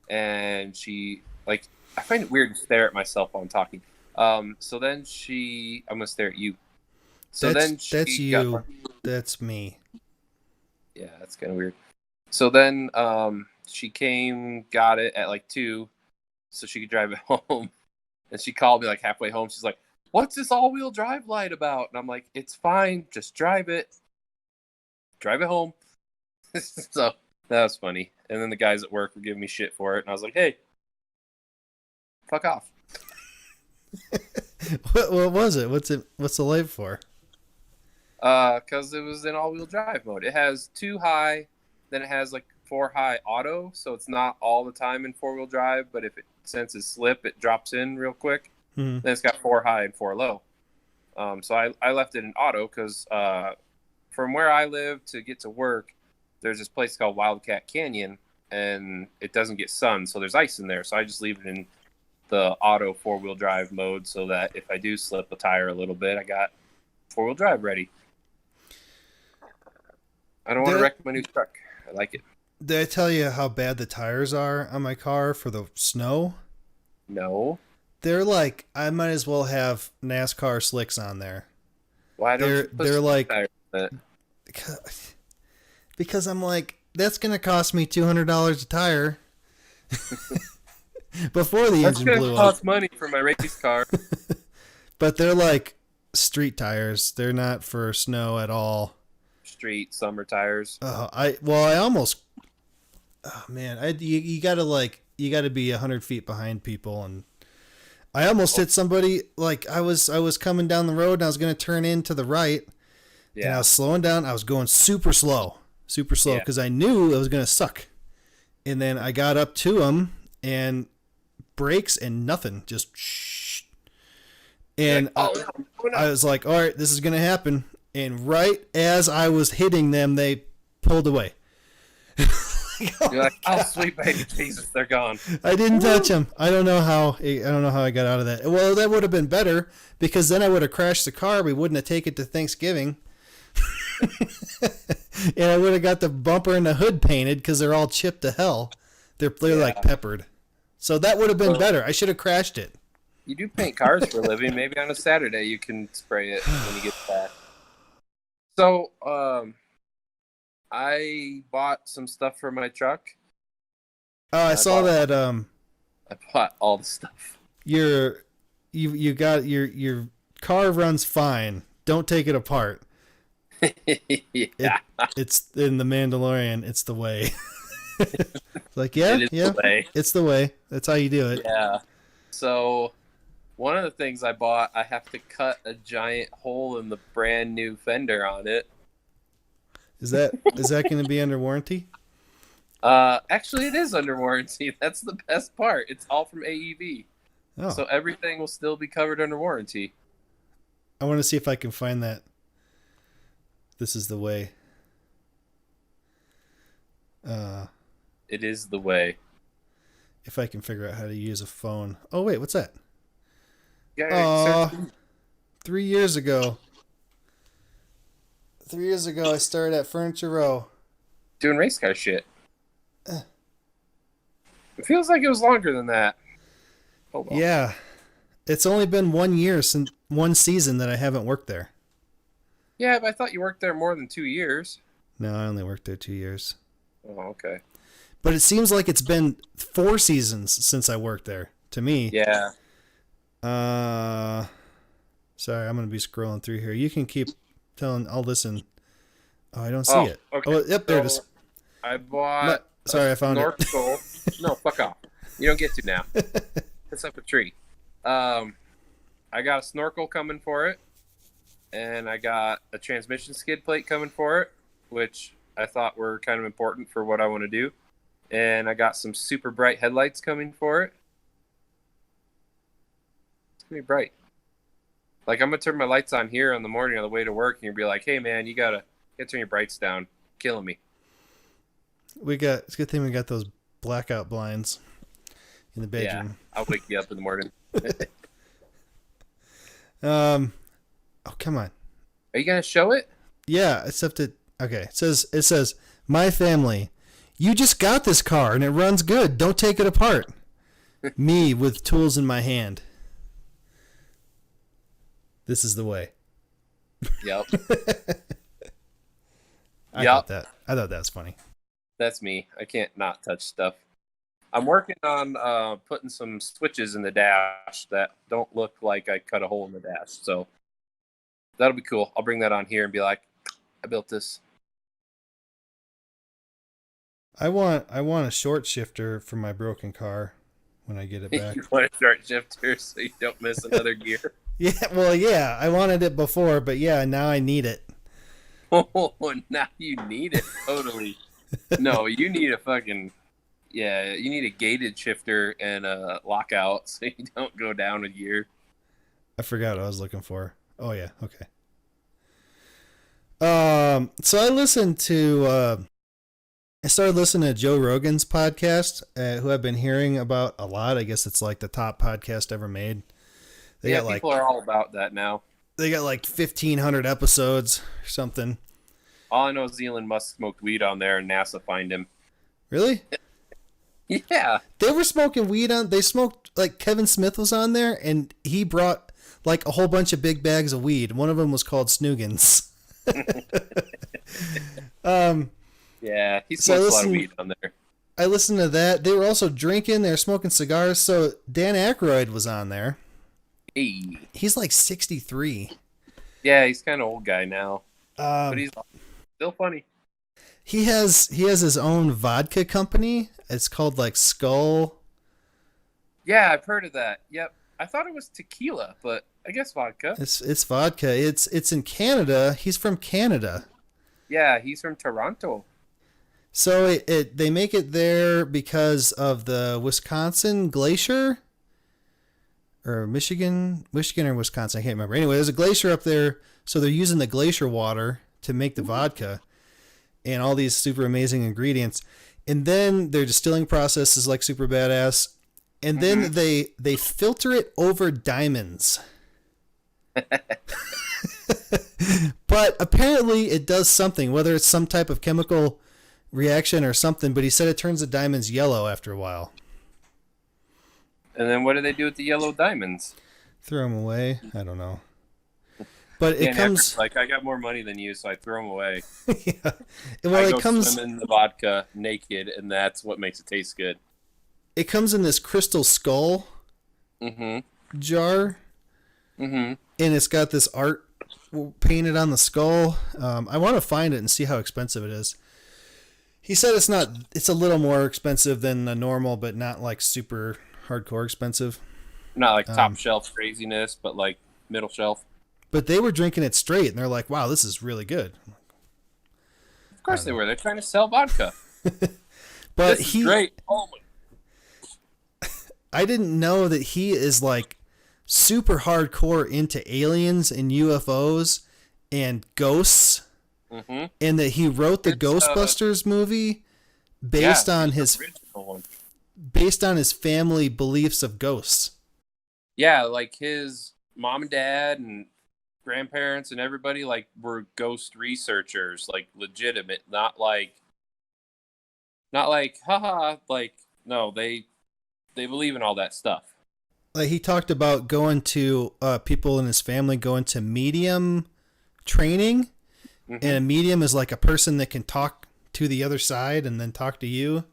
and she like I find it weird to stare at myself while I'm talking. So then I'm gonna stare at you. So then that's she got you. That's me. yeah, that's kind of weird. So then she came, got it at like 2, so she could drive it home. And she called me like halfway home. She's like, "What's this all-wheel drive light about?" And I'm like, "It's fine. Just drive it. Drive it home." So that was funny. And then the guys at work were giving me shit for it, and I was like, "Hey, fuck off." What was it? What's the light for? Because it was in all-wheel drive mode. It has 2 high, then it has like 4 high auto, so it's not all the time in 4-wheel drive. But if it senses slip, it drops in real quick. Mm-hmm. Then it's got 4 high and 4 low. So I left it in auto because from where I live to get to work, there's this place called Wildcat Canyon, and it doesn't get sun, so there's ice in there. So I just leave it in the auto 4-wheel drive mode so that if I do slip a tire a little bit, I got 4-wheel drive ready. I don't want to wreck my new truck. I like it. Did I tell you how bad the tires are on my car for the snow? No. They're like, I might as well have NASCAR slicks on there. Why don't you put they're like tires in it? Because I'm like, that's gonna cost me $200 a tire. Before the engine blew up. That's gonna cost money for my race car. But they're like street tires. They're not for snow at all. Street summer tires. I almost. Oh man, you gotta be 100 feet behind people, and I almost hit somebody. Like I was coming down the road and I was gonna turn in to the right. Yeah. And I was slowing down. I was going super slow because I knew it was gonna suck. And then I got up to him and brakes and nothing, just shh. And I was like, all right, this is gonna happen. And right as I was hitting them, they pulled away. You're like, oh, sweet baby Jesus, they're gone. I didn't touch them. I don't know how I got out of that. Well, that would have been better because then I would have crashed the car. We wouldn't have taken it to Thanksgiving. And I would have got the bumper and the hood painted because they're all chipped to hell. They're like peppered. So that would have been better. I should have crashed it. You do paint cars for a living. Maybe on a Saturday you can spray it when you get back. So, I bought some stuff for my truck. Oh, I saw that. I bought all the stuff. You got your car runs fine. Don't take it apart. Yeah. It's in the Mandalorian. It's the way. Like the way. It's the way. That's how you do it. Yeah. So, one of the things I bought, I have to cut a giant hole in the brand new fender on it. Is that going to be under warranty? Actually, it is under warranty. That's the best part. It's all from AEV. Oh. So everything will still be covered under warranty. I want to see if I can find that. This is the way. It is the way. If I can figure out how to use a phone. Oh, wait, what's that? Yeah, 3 years ago. 3 years ago, I started at Furniture Row. Doing race car shit. It feels like it was longer than that. Oh, well. Yeah. It's only been 1 year since one season that I haven't worked there. Yeah, but I thought you worked there more than 2 years. No, I only worked there 2 years. Oh, okay. But it seems like it's been 4 seasons since I worked there, to me. Yeah. Sorry, I'm going to be scrolling through here. You can keep telling. I'll listen. Oh, I don't see it. Okay. Oh, yep, there it is. I bought. Sorry, I found snorkel. No, fuck off. You don't get to now. It's up a tree. I got a snorkel coming for it, and I got a transmission skid plate coming for it, which I thought were kind of important for what I want to do. And I got some super bright headlights coming for it. It's gonna be bright. Like, I'm gonna turn my lights on here in the morning on the way to work, and you'll be like, "Hey, man, you gotta turn your brights down. Killing me." It's a good thing we got those blackout blinds in the bedroom. Yeah, I'll wake you up in the morning. Oh, come on. Are you gonna show it? Yeah, except okay. It says my family. You just got this car and it runs good. Don't take it apart. Me with tools in my hand. This is the way. Yep. I thought that was funny. That's me. I can't not touch stuff. I'm working on putting some switches in the dash that don't look like I cut a hole in the dash. So that'll be cool. I'll bring that on here and be like, I built this. I want a short shifter for my broken car when I get it back. You want a short shifter so you don't miss another gear? Yeah, well, yeah, I wanted it before, but yeah, now I need it. Oh, now you need it. Totally. No, you need a fucking... Yeah, you need a gated shifter and a lockout so you don't go down a gear. I forgot what I was looking for. Oh, yeah, okay. So I started listening to Joe Rogan's podcast, who I've been hearing about a lot. I guess it's like the top podcast ever made. People are all about that now. They got like 1,500 episodes or something. All I know is Elon Musk smoked weed on there and NASA fined him. Really? Yeah. They were smoking weed they smoked, like Kevin Smith was on there and he brought like a whole bunch of big bags of weed. One of them was called Snoogans. Yeah, he smokes a lot of weed on there. I listened to that. They were also drinking. They were smoking cigars. So Dan Aykroyd was on there. Hey. He's like 63. Yeah, he's kind of old guy now. But he's still funny. He has his own vodka company. It's called like Skull. Yeah, I've heard of that. Yep. I thought it was tequila, but I guess vodka. It's vodka. It's in Canada. He's from Canada. Yeah, he's from Toronto. So they make it there because of the Wisconsin glacier. Or Michigan or Wisconsin, I can't remember. Anyway, there's a glacier up there, so they're using the glacier water to make the vodka and all these super amazing ingredients. And then their distilling process is like super badass. And then they filter it over diamonds. But apparently it does something, whether it's some type of chemical reaction or something, but he said it turns the diamonds yellow after a while. And then what do they do with the yellow diamonds? Throw them away. I don't know. But it comes like, I got more money than you, so I throw them away. Yeah. Well, I go swim in the vodka naked, and that's what makes it taste good. It comes in this crystal skull jar, and it's got this art painted on the skull. I want to find it and see how expensive it is. He said it's a little more expensive than a normal, but not like super hardcore expensive. Not like top shelf craziness, but like middle shelf. But they were drinking it straight, and they're like, wow, this is really good. Of course they were. They're trying to sell vodka. But this is great. Oh my. I didn't know that he is like super hardcore into aliens and UFOs and ghosts, and that he wrote the Ghostbusters movie based on his family beliefs of ghosts. Yeah, like his mom and dad and grandparents and everybody like were ghost researchers, like legitimate, not like haha, like no, they believe in all that stuff. Like he talked about going to people in his family going to medium training, and a medium is like a person that can talk to the other side and then talk to you.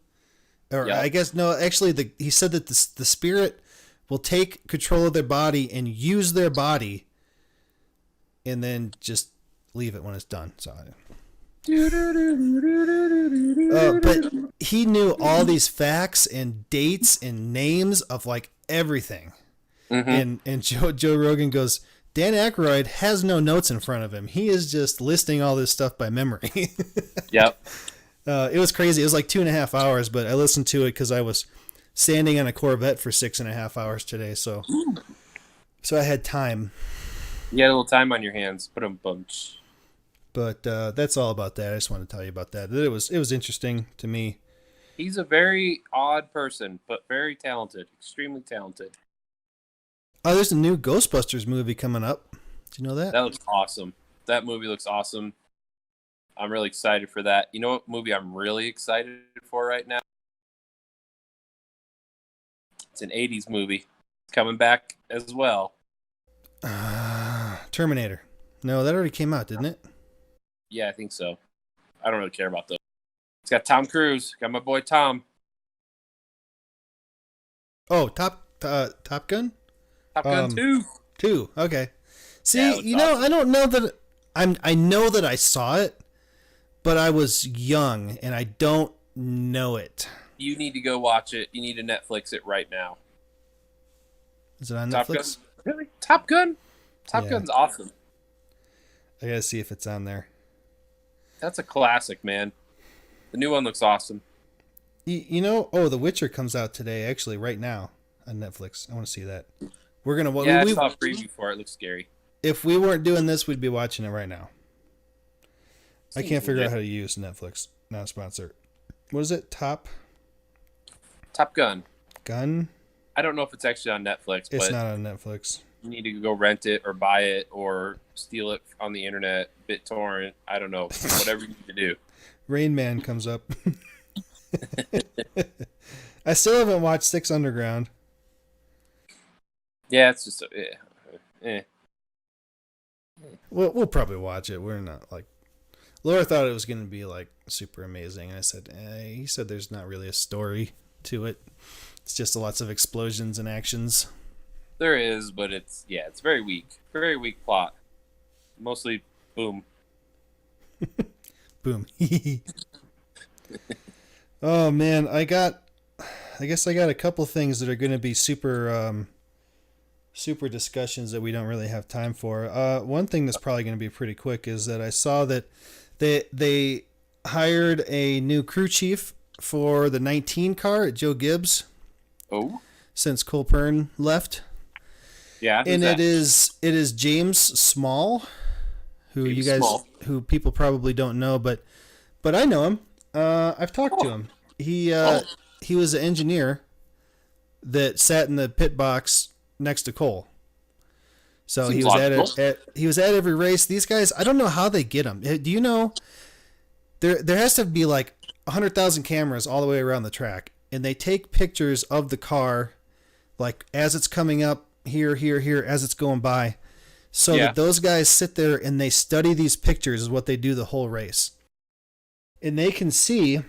Or I guess no, actually he said that the spirit will take control of their body and use their body and then just leave it when it's done. So but he knew all these facts and dates and names of like everything. And Joe Rogan goes, Dan Aykroyd has no notes in front of him. He is just listing all this stuff by memory. Yep. It was crazy. It was like 2.5 hours, but I listened to it because I was standing on a Corvette for 6.5 hours today. So I had time. You had a little time on your hands. Put them bunch. But that's all about that. I just wanted to tell you about that. It was interesting to me. He's a very odd person, but very talented. Extremely talented. Oh, there's a new Ghostbusters movie coming up. Did you know that? That looks awesome. that movie looks awesome. I'm really excited for that. You know what movie I'm really excited for right now? It's an 80s movie. It's coming back as well. Terminator. No, that already came out, didn't it? Yeah, I think so. I don't really care about those. It's got Tom Cruise. Got my boy Tom. Oh, Top Gun? Top Gun 2. 2. Okay. See, Yeah, awesome. I don't know that I know that I saw it, but I was young and I don't know it. You need to go watch it. You need to Netflix it right now. Is it on Top Netflix? Gun? Really? Top Gun? Top Yeah. Gun's awesome. I gotta see if it's on there. That's a classic, man. The new one looks awesome. The Witcher comes out today, actually, right now on Netflix. I want to see that. We're gonna. I saw a preview for it. It looks scary. If we weren't doing this, we'd be watching it right now. I can't figure out how to use Netflix. Not a sponsor. What is it? Top Gun. Gun? I don't know if it's actually on Netflix. It's but not on Netflix. You need to go rent it or buy it or steal it on the internet, BitTorrent. I don't know. Whatever you need to do. Rain Man comes up. I still haven't watched Six Underground. Yeah, it's just We'll probably watch it. We're not like Laura thought it was going to be like super amazing. I said, he said there's not really a story to it. It's just lots of explosions and actions. There is, but it's very weak. Very weak plot. Mostly boom. Boom. Oh man, I guess I got a couple things that are going to be super discussions that we don't really have time for. One thing that's probably going to be pretty quick is that I saw that they hired a new crew chief for the 19 car at Joe Gibbs. Oh. Since Cole Pern left. Yeah. And it is James Small, who who people probably don't know, but I know him. I've talked to him. He was an engineer that sat in the pit box next to Cole. So he was at every race. These guys, I don't know how they get them. Do you know? There has to be like 100,000 cameras all the way around the track, and they take pictures of the car, like as it's coming up here, as it's going by, so that those guys sit there and they study these pictures is what they do the whole race, and they can see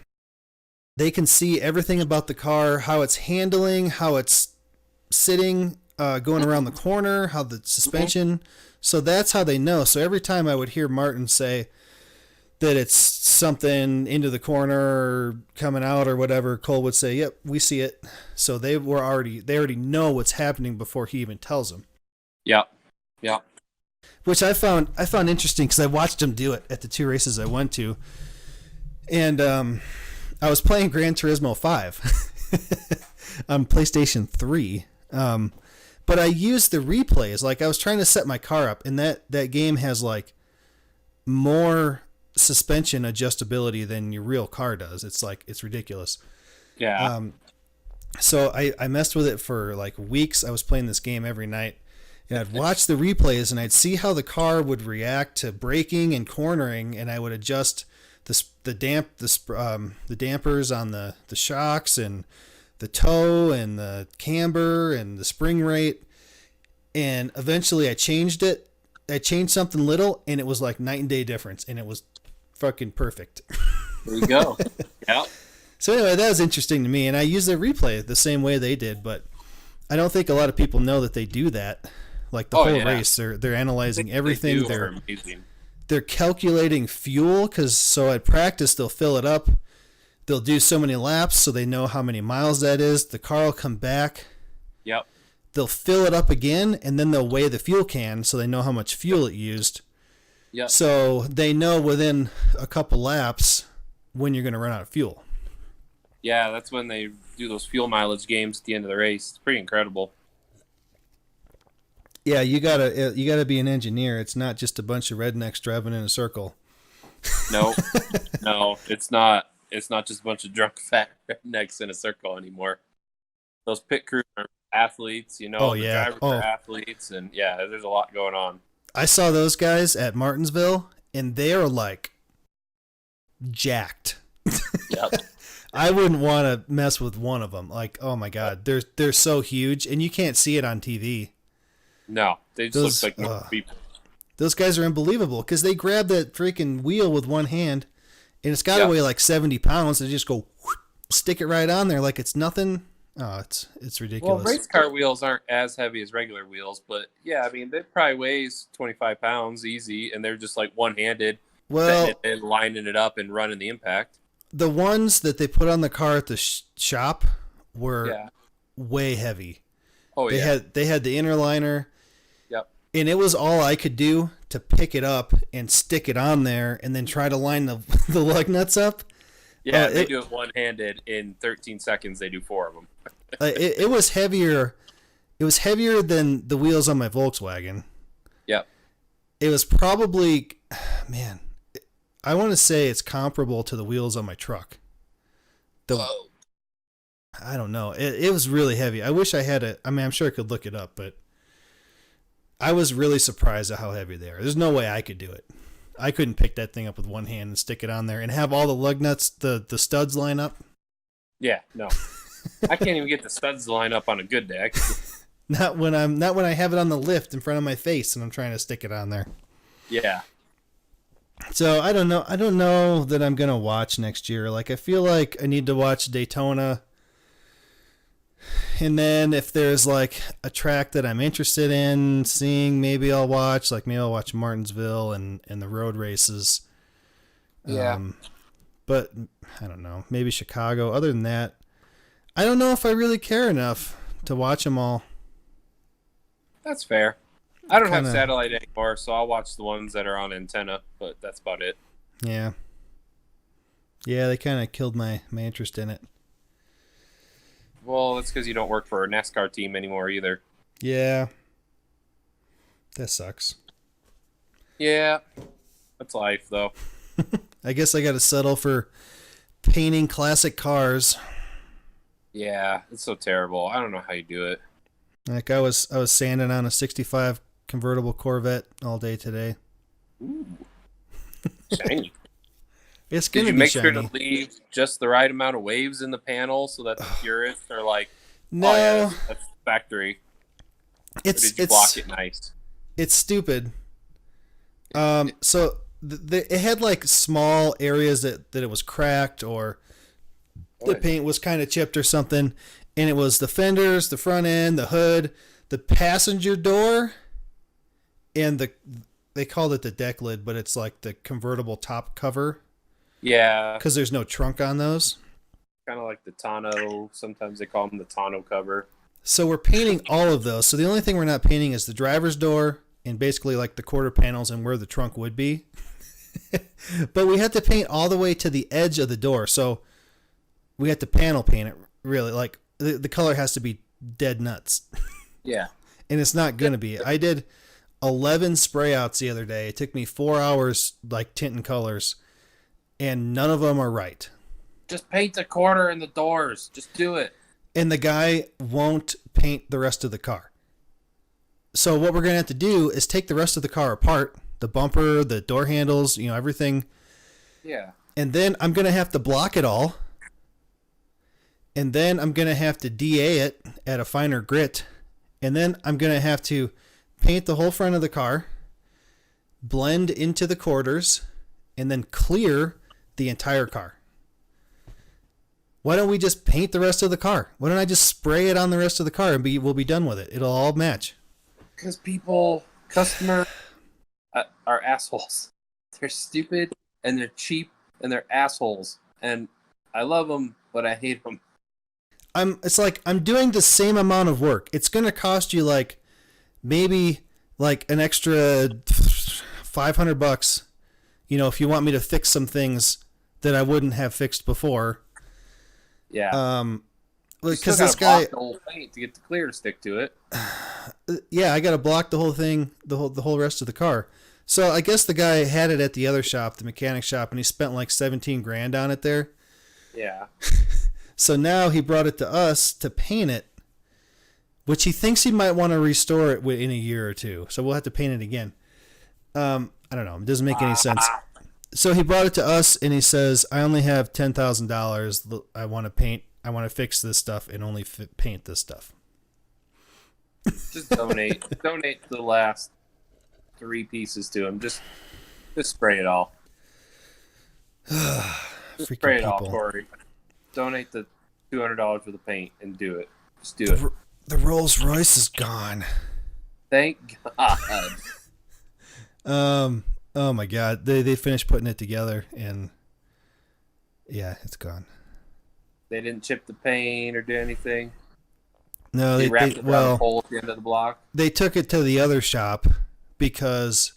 everything about the car, how it's handling, how it's sitting, going around the corner, how the suspension. So that's how they know. So every time I would hear Martin say that it's something into the corner or coming out or whatever, Cole would say, "Yep, we see it." So they already know what's happening before he even tells them. Yeah. Which I found interesting because I watched him do it at the 2 races I went to, and I was playing Gran Turismo 5 on PlayStation 3. But I used the replays. Like I was trying to set my car up, and that game has like more suspension adjustability than your real car does. It's ridiculous. Yeah. So I messed with it for like weeks. I was playing this game every night, and I'd watch the replays and I'd see how the car would react to braking and cornering, and I would adjust the dampers on the shocks and the toe and the camber and the spring rate. And eventually I changed it. I changed something little, and it was like night and day difference, and it was fucking perfect. There you go. Yeah. So anyway, that was interesting to me, and I use the replay the same way they did, but I don't think a lot of people know that they do that. Like the whole race, they're analyzing everything. They're calculating fuel, because so at practice they'll fill it up. They'll do so many laps so they know how many miles that is. The car will come back. Yep. They'll fill it up again, and then they'll weigh the fuel can so they know how much fuel it used. Yep. So they know within a couple laps when you're going to run out of fuel. Yeah, that's when they do those fuel mileage games at the end of the race. It's pretty incredible. Yeah, you gotta be an engineer. It's not just a bunch of rednecks driving in a circle. No, it's not. It's not just a bunch of drunk fat rednecks in a circle anymore. Those pit crews are athletes, the drivers are athletes, and there's a lot going on. I saw those guys at Martinsville, and they are like jacked. Yep. I wouldn't want to mess with one of them. Like, oh my god, they're so huge, and you can't see it on TV. No, they just look like normal people. Those guys are unbelievable because they grab that freaking wheel with one hand, and it's got to weigh like 70 pounds. They just go whoosh, stick it right on there like it's nothing. Oh, it's ridiculous. Well, race car wheels aren't as heavy as regular wheels, but yeah, I mean, it probably weighs 25 pounds easy, and they're just like one-handed, setting it and lining it up and running the impact. The ones that they put on the car at the shop were way heavy. Oh, They had the inner liner. Yep. And it was all I could do to pick it up and stick it on there and then try to line the lug nuts up. Yeah, they do it one-handed. In 13 seconds, they do 4 of them. It was heavier. It was heavier than the wheels on my Volkswagen. Yep. It was probably, man, I want to say it's comparable to the wheels on my truck. I don't know. It was really heavy. I wish I had it. I mean, I'm sure I could look it up, but I was really surprised at how heavy they are. There's no way I could do it. I couldn't pick that thing up with one hand and stick it on there and have all the lug nuts, the studs line up. Yeah, no. I can't even get the studs to line up on a good day. Not when I have it on the lift in front of my face and I'm trying to stick it on there. Yeah. So I don't know. I don't know that I'm gonna watch next year. Like I feel like I need to watch Daytona, and then if there's like a track that I'm interested in seeing, maybe I'll watch. Like maybe I'll watch Martinsville and the road races. Yeah. But I don't know. Maybe Chicago. Other than that, I don't know if I really care enough to watch them all. That's fair. I don't have satellite anymore, so I'll watch the ones that are on antenna, but that's about it. Yeah. Yeah, they kind of killed my interest in it. Well, that's because you don't work for a NASCAR team anymore either. Yeah. That sucks. Yeah. That's life, though. I guess I got to settle for painting classic cars. Yeah, it's so terrible. I don't know how you do it. Like I was sanding on a 65 convertible Corvette all day today. Ooh. Shiny. It's gonna Did you be make shiny. sure to leave just the right amount of waves in the panel so that the purists are like, no, oh yeah, that's factory. It's or did you block it nice? It's stupid. So it had like small areas that it was cracked or the paint was kind of chipped or something, and it was the fenders, the front end, the hood, the passenger door, and they called it the deck lid, but it's like the convertible top cover. Yeah. Because there's no trunk on those. Kind of like the tonneau. Sometimes they call them the tonneau cover. So we're painting all of those. So the only thing we're not painting is the driver's door and basically like the quarter panels and where the trunk would be. But we had to paint all the way to the edge of the door. So we had to panel paint it really. Like the color has to be dead nuts. Yeah. And it's not going to be. I did 11 spray outs the other day. It took me 4 hours like tinting colors. And none of them are right. Just paint the corner and the doors. Just do it. And the guy won't paint the rest of the car. So what we're going to have to do is take the rest of the car apart. The bumper, the door handles, everything. Yeah. And then I'm going to have to block it all. And then I'm going to have to DA it at a finer grit. And then I'm going to have to paint the whole front of the car. Blend into the quarters. And then clear the entire car. Why don't we just paint the rest of the car? Why don't I just spray it on the rest of the car and we'll be done with it? It'll all match. Because customers are assholes. They're stupid and they're cheap and they're assholes. And I love them, but I hate them. It's like I'm doing the same amount of work. It's going to cost you maybe an extra $500. If you want me to fix some things that I wouldn't have fixed before. Yeah. Because this guy block the whole paint to get the clear to stick to it. Yeah, I got to block the whole thing, the whole rest of the car. So I guess the guy had it at the other shop, the mechanic shop, and he spent like $17,000 on it there. Yeah. So now he brought it to us to paint it, which he thinks he might want to restore it in a year or two. So we'll have to paint it again. I don't know. It doesn't make any sense. So he brought it to us, and he says, "I only have $10,000. I want to paint. I want to fix this stuff, and only paint this stuff." Just donate. Donate the last 3 pieces to him. Just spray it all. Just spray it all, Corey. Donate the $200 for the paint and do it. Just do it. The Rolls Royce is gone. Thank God. Oh my God. They finished putting it together, and yeah, it's gone. They didn't chip the paint or do anything. No, they wrapped it around the pole at the end of the block. They took it to the other shop because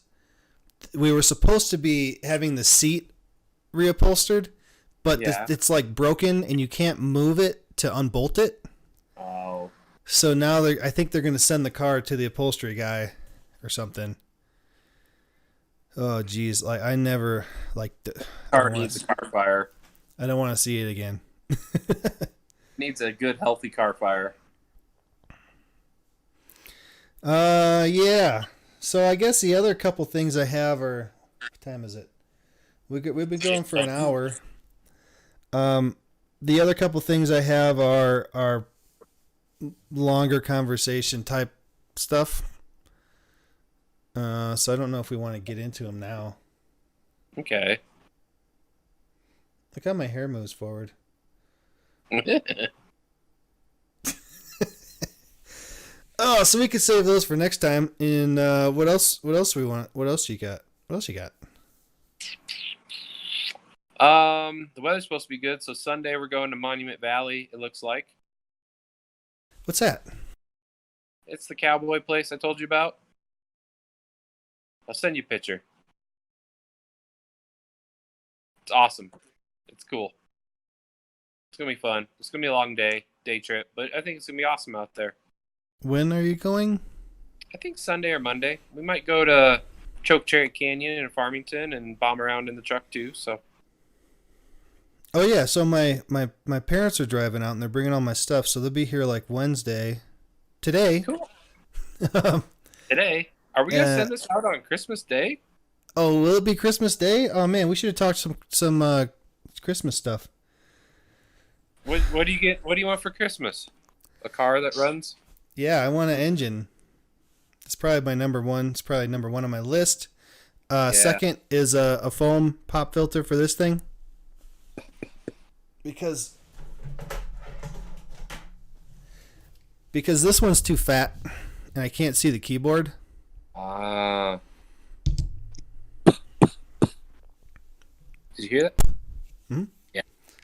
we were supposed to be having the seat reupholstered, but it's like broken and you can't move it to unbolt it. Oh. So now I think they're going to send the car to the upholstery guy or something. Oh, geez. Like, I never liked it. Car needs a car fire. I don't want to see it again. Needs a good, healthy car fire. Yeah. So I guess the other couple things I have are, what time is it? We've been going for an hour. The other couple things I have are longer conversation type stuff. So I don't know if we want to get into them now. Okay. Look how my hair moves forward. Oh, so we could save those for next time. And what else do we want? What else you got? The weather's supposed to be good. So Sunday we're going to Monument Valley, it looks like. What's that? It's the cowboy place I told you about. I'll send you a picture. It's awesome. It's cool. It's going to be fun. It's going to be a long day trip, but I think it's going to be awesome out there. When are you going? I think Sunday or Monday. We might go to Choke Cherry Canyon in Farmington and bomb around in the truck too. So. Oh yeah, so my parents are driving out and they're bringing all my stuff, so they'll be here like Wednesday. Today. Cool. Today. Are we gonna send this out on Christmas Day? Oh, will it be Christmas Day? Oh man, we should have talked some Christmas stuff. What do you get? What do you want for Christmas? A car that runs? Yeah, I want an engine. It's probably my number one. It's probably number one on my list. Second is a foam pop filter for this thing. Because this one's too fat and I can't see the keyboard. Did you hear that? Hmm? Yeah.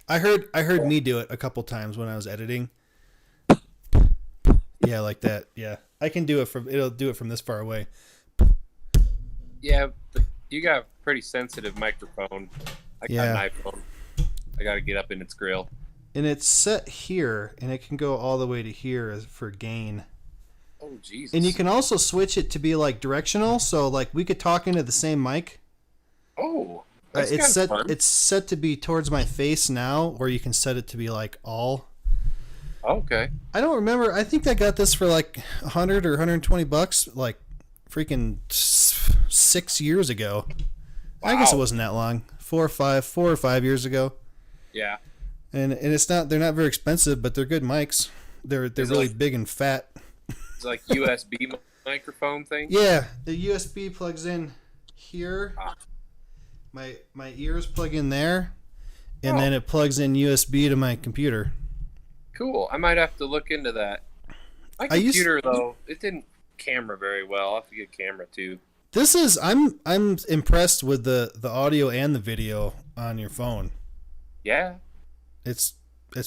I heard me do it a couple times when I was editing. Yeah, like that. Yeah. I can do it it'll do it from this far away. Yeah, you got a pretty sensitive microphone. I got an iPhone. I got to get up in its grill. And it's set here, and it can go all the way to here for gain. Oh, Jesus. And you can also switch it to be like directional, so like we could talk into the same mic. Oh, it's set. Fun. It's set to be towards my face now, or you can set it to be like all. Okay. I don't remember. I think I got this for like $100 or $120, like freaking 6 years ago. Wow. I guess it wasn't that long. 4 or 5 years ago. Yeah. And it's not. They're not very expensive, but they're good mics. They're really big and fat. It's like USB microphone thing. Yeah, the USB plugs in here. My ears plug in there, and then it plugs in USB to my computer. Cool. I might have to look into that. My computer though, it didn't camera very well. I'll have to get a camera too. This is I'm impressed with the audio and the video on your phone. Yeah. It's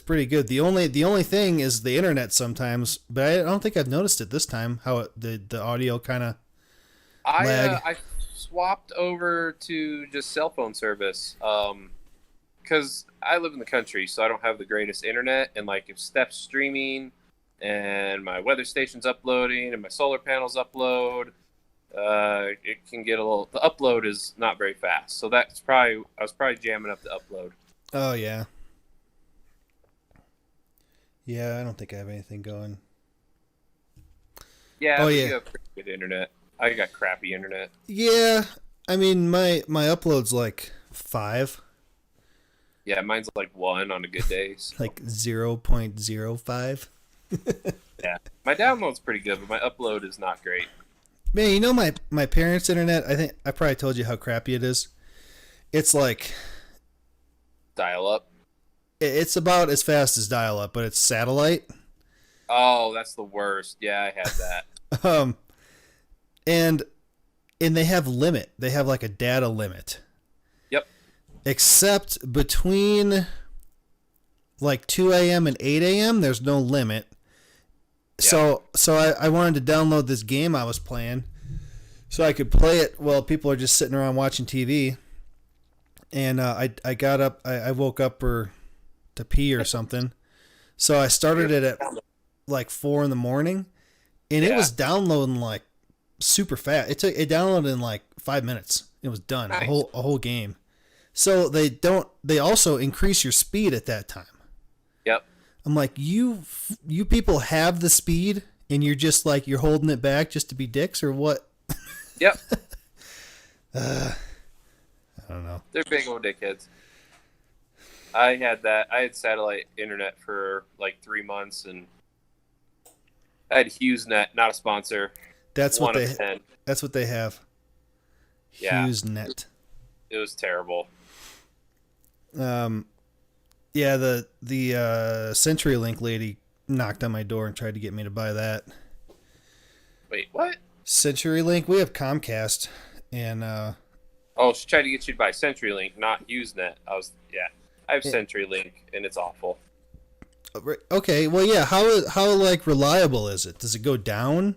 pretty good. The only thing is the internet sometimes, but I don't think I've noticed it this time. How the audio kind of lag. I swapped over to just cell phone service because I live in the country, so I don't have the greatest internet. And like if Steph's streaming and my weather station's uploading and my solar panels upload, it can get a little. The upload is not very fast, so I was probably jamming up the upload. Oh yeah. Yeah, I don't think I have anything going. Yeah, you have pretty good internet. I got crappy internet. Yeah, I mean my upload's like 5. Yeah, mine's like 1 on a good day. So. Like 0.05. Yeah, my download's pretty good, but my upload is not great. Man, you know my parents' internet. I think I probably told you how crappy it is. It's like Dial up. it's about as fast as dial-up, but it's satellite. Oh, that's the worst. Yeah, I had that. Um, and they have limit. They have like a data limit. Yep. Except between like 2 a.m. and 8 a.m. there's no limit. Yep. So I wanted to download this game I was playing so I could play it while people are just sitting around watching TV. And I got up, I woke up to pee or something. So I started it at like 4 a.m, and it was downloading like super fast. It downloaded in like 5 minutes. It was done. Nice. A whole game. So they also increase your speed at that time. Yep. I'm like, you people have the speed and you're just like, you're holding it back just to be dicks or what? Yep. I don't know. They're big old dickheads. I had satellite internet for like 3 months, and I had HughesNet, not a sponsor. That's what they have. Yeah. HughesNet. It was terrible. Yeah, the CenturyLink lady knocked on my door and tried to get me to buy that. Wait, what? CenturyLink, we have Comcast, and oh, she tried to get you to buy CenturyLink, not HughesNet. I have CenturyLink, and it's awful. Okay, well, yeah. How like reliable is it? Does it go down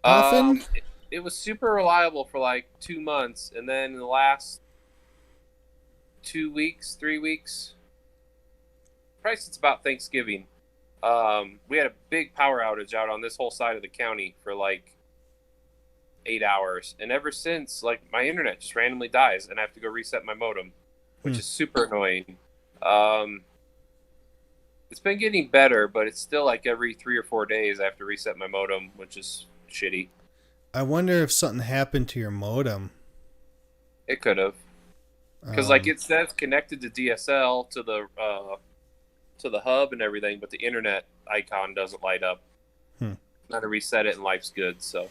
often? It was super reliable for like 2 months, and then in the last 2 weeks, 3 weeks, probably since about Thanksgiving, we had a big power outage out on this whole side of the county for like 8 hours, and ever since, like, my internet just randomly dies, and I have to go reset my modem, which is super annoying. It's been getting better, but it's still like every 3 or 4 days I have to reset my modem, which is shitty. I wonder if something happened to your modem. It could have, because like it says connected to DSL to the hub and everything, but the internet icon doesn't light up. Got to reset it, and life's good. So,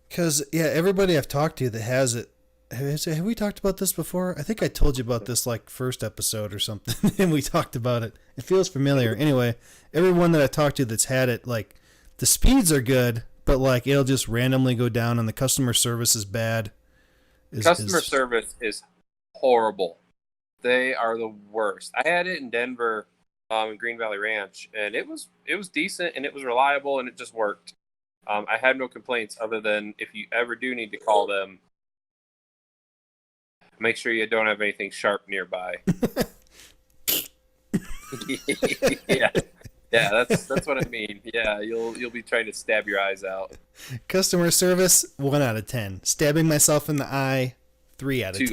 because everybody I've talked to that has it. Have we talked about this before? I think I told you about this like first episode or something, and we talked about it. It feels familiar. Anyway, everyone that I talked to that's had it, like, the speeds are good, but like it'll just randomly go down, and the customer service is bad. Customer service is horrible. They are the worst. I had it in Denver, in Green Valley Ranch, and it was decent, and it was reliable, and it just worked. I had no complaints other than if you ever do need to call them, make sure you don't have anything sharp nearby. Yeah, that's what I mean. Yeah, you'll be trying to stab your eyes out. Customer service 1 out of 10. Stabbing myself in the eye 3 out of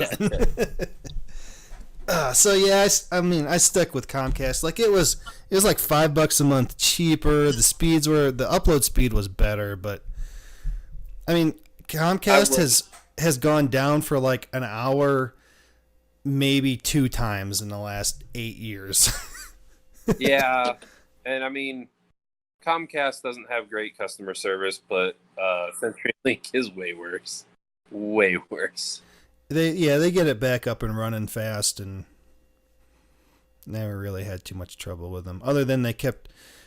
10. So yeah, I stuck with Comcast. Like it was like $5 a month cheaper. The upload speed was better, but I mean Comcast has gone down for like an hour, maybe 2 times in the last 8 years. Yeah, and I mean, Comcast doesn't have great customer service, but CenturyLink is way worse. Way worse. They get it back up and running fast, and never really had too much trouble with them. Other than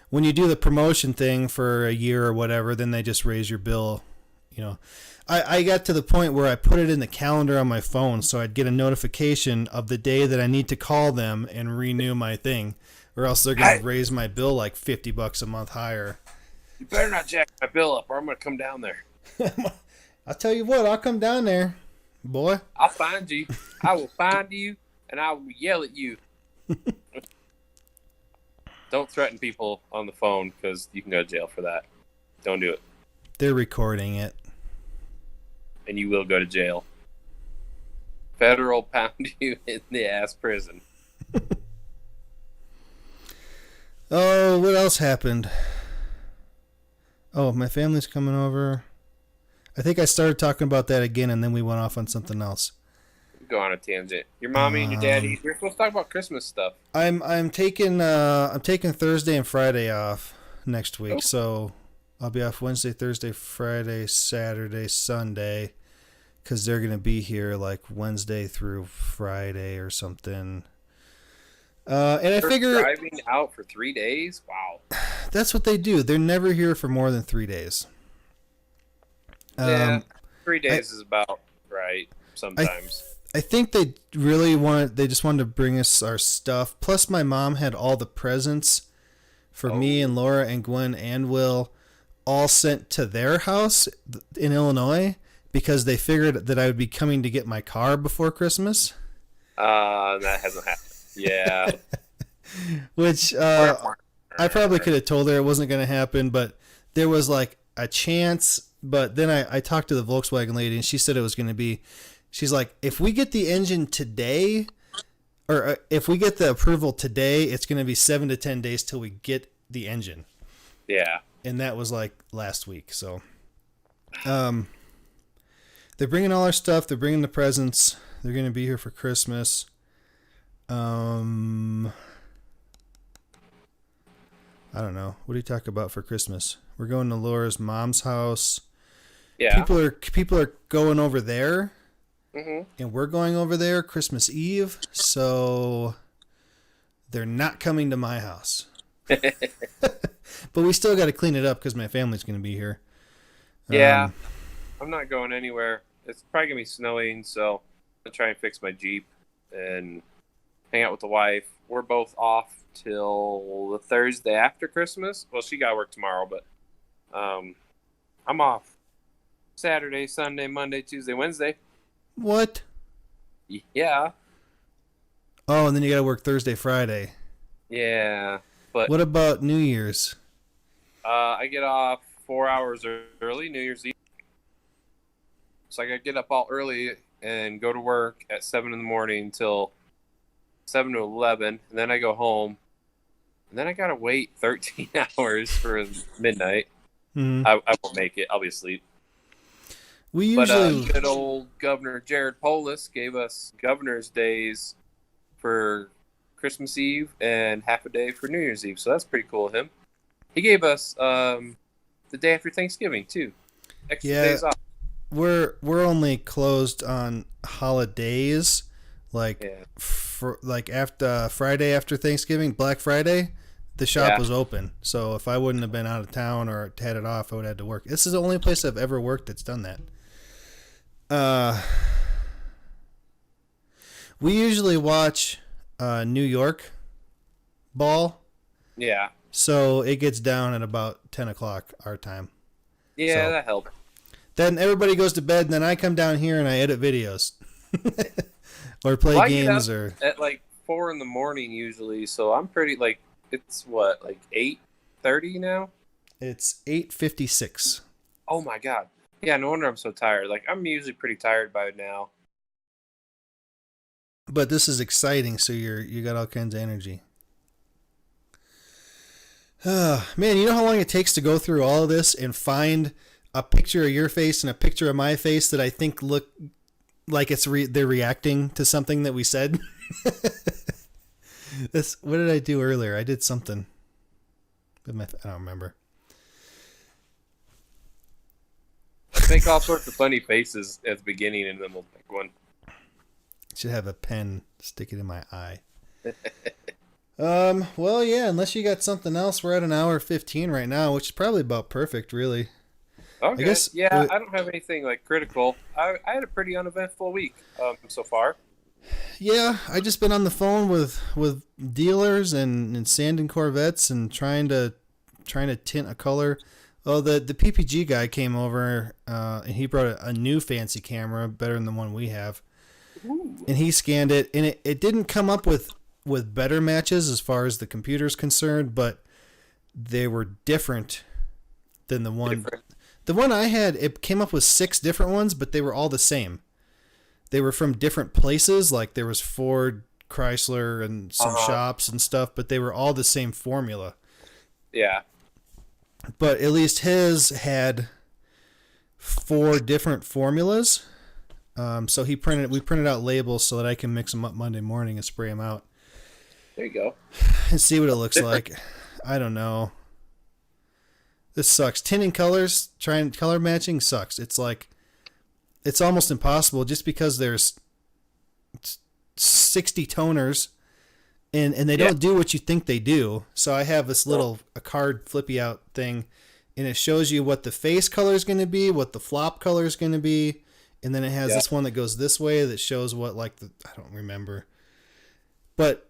when you do the promotion thing for a year or whatever, then they just raise your bill. You know, I got to the point where I put it in the calendar on my phone so I'd get a notification of the day that I need to call them and renew my thing, or else they're going to raise my bill like $50 a month higher. You better not jack my bill up, or I'm going to come down there. I'll tell you what, I'll come down there, boy. I'll find you. I will find you, and I will yell at you. Don't threaten people on the phone, because you can go to jail for that. Don't do it. They're recording it. And you will go to jail. Federal pound you in the ass prison. Oh, what else happened? Oh, my family's coming over. I think I started talking about that again, and then we went off on something else. Go on a tangent. Your mommy and your daddy. We're supposed to talk about Christmas stuff. I'm taking Thursday and Friday off next week, so I'll be off Wednesday, Thursday, Friday, Saturday, Sunday, because they're gonna be here like Wednesday through Friday or something. And I figure driving out for 3 days. Wow, that's what they do. They're never here for more than 3 days. Yeah, 3 days is about right. Sometimes. I think they just wanted to bring us our stuff. Plus, my mom had all the presents for me and Laura and Gwen and Will all sent to their house in Illinois because they figured that I would be coming to get my car before Christmas. That hasn't happened. Yeah. Which I probably could have told her it wasn't going to happen, but there was like a chance. But then I talked to the Volkswagen lady, and she said it was going to be. She's like, if we get the engine today, or if we get the approval today, it's going to be 7 to 10 days till we get the engine. Yeah. And that was like last week. So, they're bringing all our stuff. They're bringing the presents. They're going to be here for Christmas. I don't know. What do you talk about for Christmas? We're going to Laura's mom's house. Yeah. People are going over there. Mm-hmm. And we're going over there Christmas Eve, so they're not coming to my house. But we still got to clean it up because my family's going to be here. Yeah, I'm not going anywhere. It's probably going to be snowing, so I'm going to try and fix my Jeep and hang out with the wife. We're both off till the Thursday after Christmas. Well, she got to work tomorrow, but I'm off Saturday, Sunday, Monday, Tuesday, Wednesday. What? Yeah. Oh, and then you got to work Thursday, Friday. Yeah, but what about New Year's? I get off 4 hours early, New Year's Eve. So I got to get up all early and go to work at 7 in the morning till 7 to 11, and then I go home, and then I got to wait 13 hours for midnight. Mm-hmm. I won't make it. I'll be asleep. We usually... But good old Governor Jared Polis gave us Governor's Days for Christmas Eve and half a day for New Year's Eve, so that's pretty cool of him. He gave us the day after Thanksgiving too. Extra days off. We're only closed on holidays, like after Friday after Thanksgiving, Black Friday. The shop was open, so if I wouldn't have been out of town or had it off, I would have had to work. This is the only place I've ever worked that's done that. We usually watch New York ball. Yeah. So it gets down at about 10 o'clock our time. Yeah, so that helped. Then everybody goes to bed, and then I come down here and I edit videos. Or play games. Or at like 4 in the morning usually, so I'm pretty like, it's what, like 8:30 now? It's 8:56. Oh my God. Yeah, no wonder I'm so tired. Like, I'm usually pretty tired by now. But this is exciting, so you got all kinds of energy. Man, you know how long it takes to go through all of this and find a picture of your face and a picture of my face that I think look like they're reacting to something that we said? What did I do earlier? I did something. I don't remember. Make all sorts of funny faces at the beginning, and then we'll pick one. Should have a pen, stick it in my eye. Well, yeah, unless you got something else, we're at an hour 15 right now, which is probably about perfect, really. Okay. I guess, I don't have anything like critical. I had a pretty uneventful week so far. Yeah, I just been on the phone with dealers and sanding Corvettes and trying to tint a color. Oh, the PPG guy came over and he brought a new fancy camera, better than the one we have. Ooh. And he scanned it, and it didn't come up with better matches as far as the computer's concerned, but they were different than the one. The one I had, it came up with 6 different ones, but they were all the same. They were from different places, like there was Ford, Chrysler, and some shops and stuff, but they were all the same formula. Yeah. But at least his had 4 different formulas. So we printed out labels so that I can mix them up Monday morning and spray them out. There you go. And see what it looks like. I don't know. This sucks. Tinting colors, trying color matching sucks. It's almost impossible just because there's 60 toners and they don't do what you think they do. So I have this a card flippy out thing, and it shows you what the face color is going to be, what the flop color is going to be. And then it has this one that goes this way that shows what I don't remember. But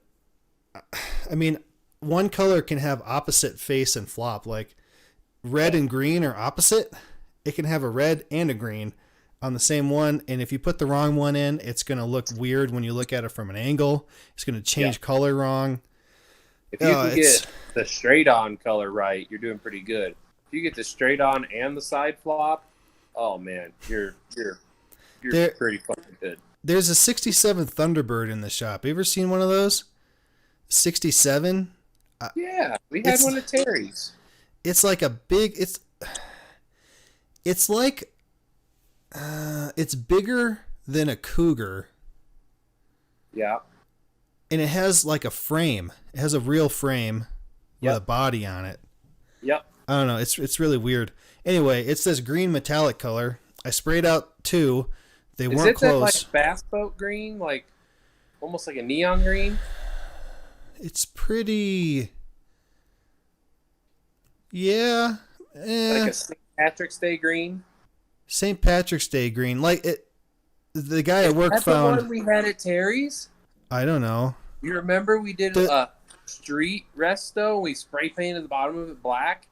I mean, one color can have opposite face and flop. Like red and green are opposite. It can have a red and a green on the same one. And if you put the wrong one in, it's going to look weird when you look at it from an angle. It's going to change color wrong. If you can get the straight on color right, you're doing pretty good. If you get the straight on and the side flop, oh man, you're pretty fucking good. There's a 67 Thunderbird in the shop. You ever seen one of those? 67? Yeah, we had one at Terry's. It's like a big. It's like. It's bigger than a Cougar. Yeah. And it has like a frame. It has a real frame with a body on it. Yep. I don't know. It's really weird. Anyway, it's this green metallic color. I sprayed out 2. They weren't close. Is it that like bass boat green, like almost like a neon green? It's pretty. Yeah. Like a St. Patrick's Day green. St. Patrick's Day green, like it. The guy at work found. The one we had at Terry's. I don't know. You remember we did a street resto? We spray painted the bottom of it black.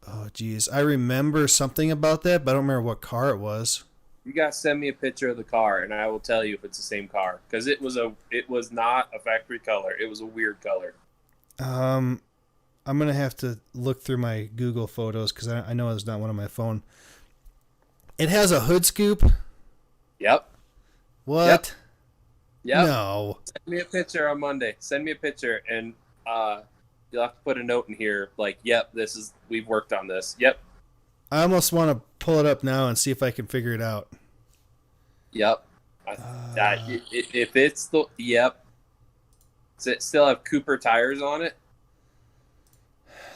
Oh geez, I remember something about that, but I don't remember what car it was. You guys send me a picture of the car, and I will tell you if it's the same car, because it was not a factory color. It was a weird color. I'm gonna have to look through my Google photos because I know it's not one on my phone. It has a hood scoop. Yep. What? Yep. No. Send me a picture on Monday. Send me a picture, and you'll have to put a note in here like, "Yep, we've worked on this." Yep. I almost want to pull it up now and see if I can figure it out. Yep. If it's the does it still have Cooper tires on it?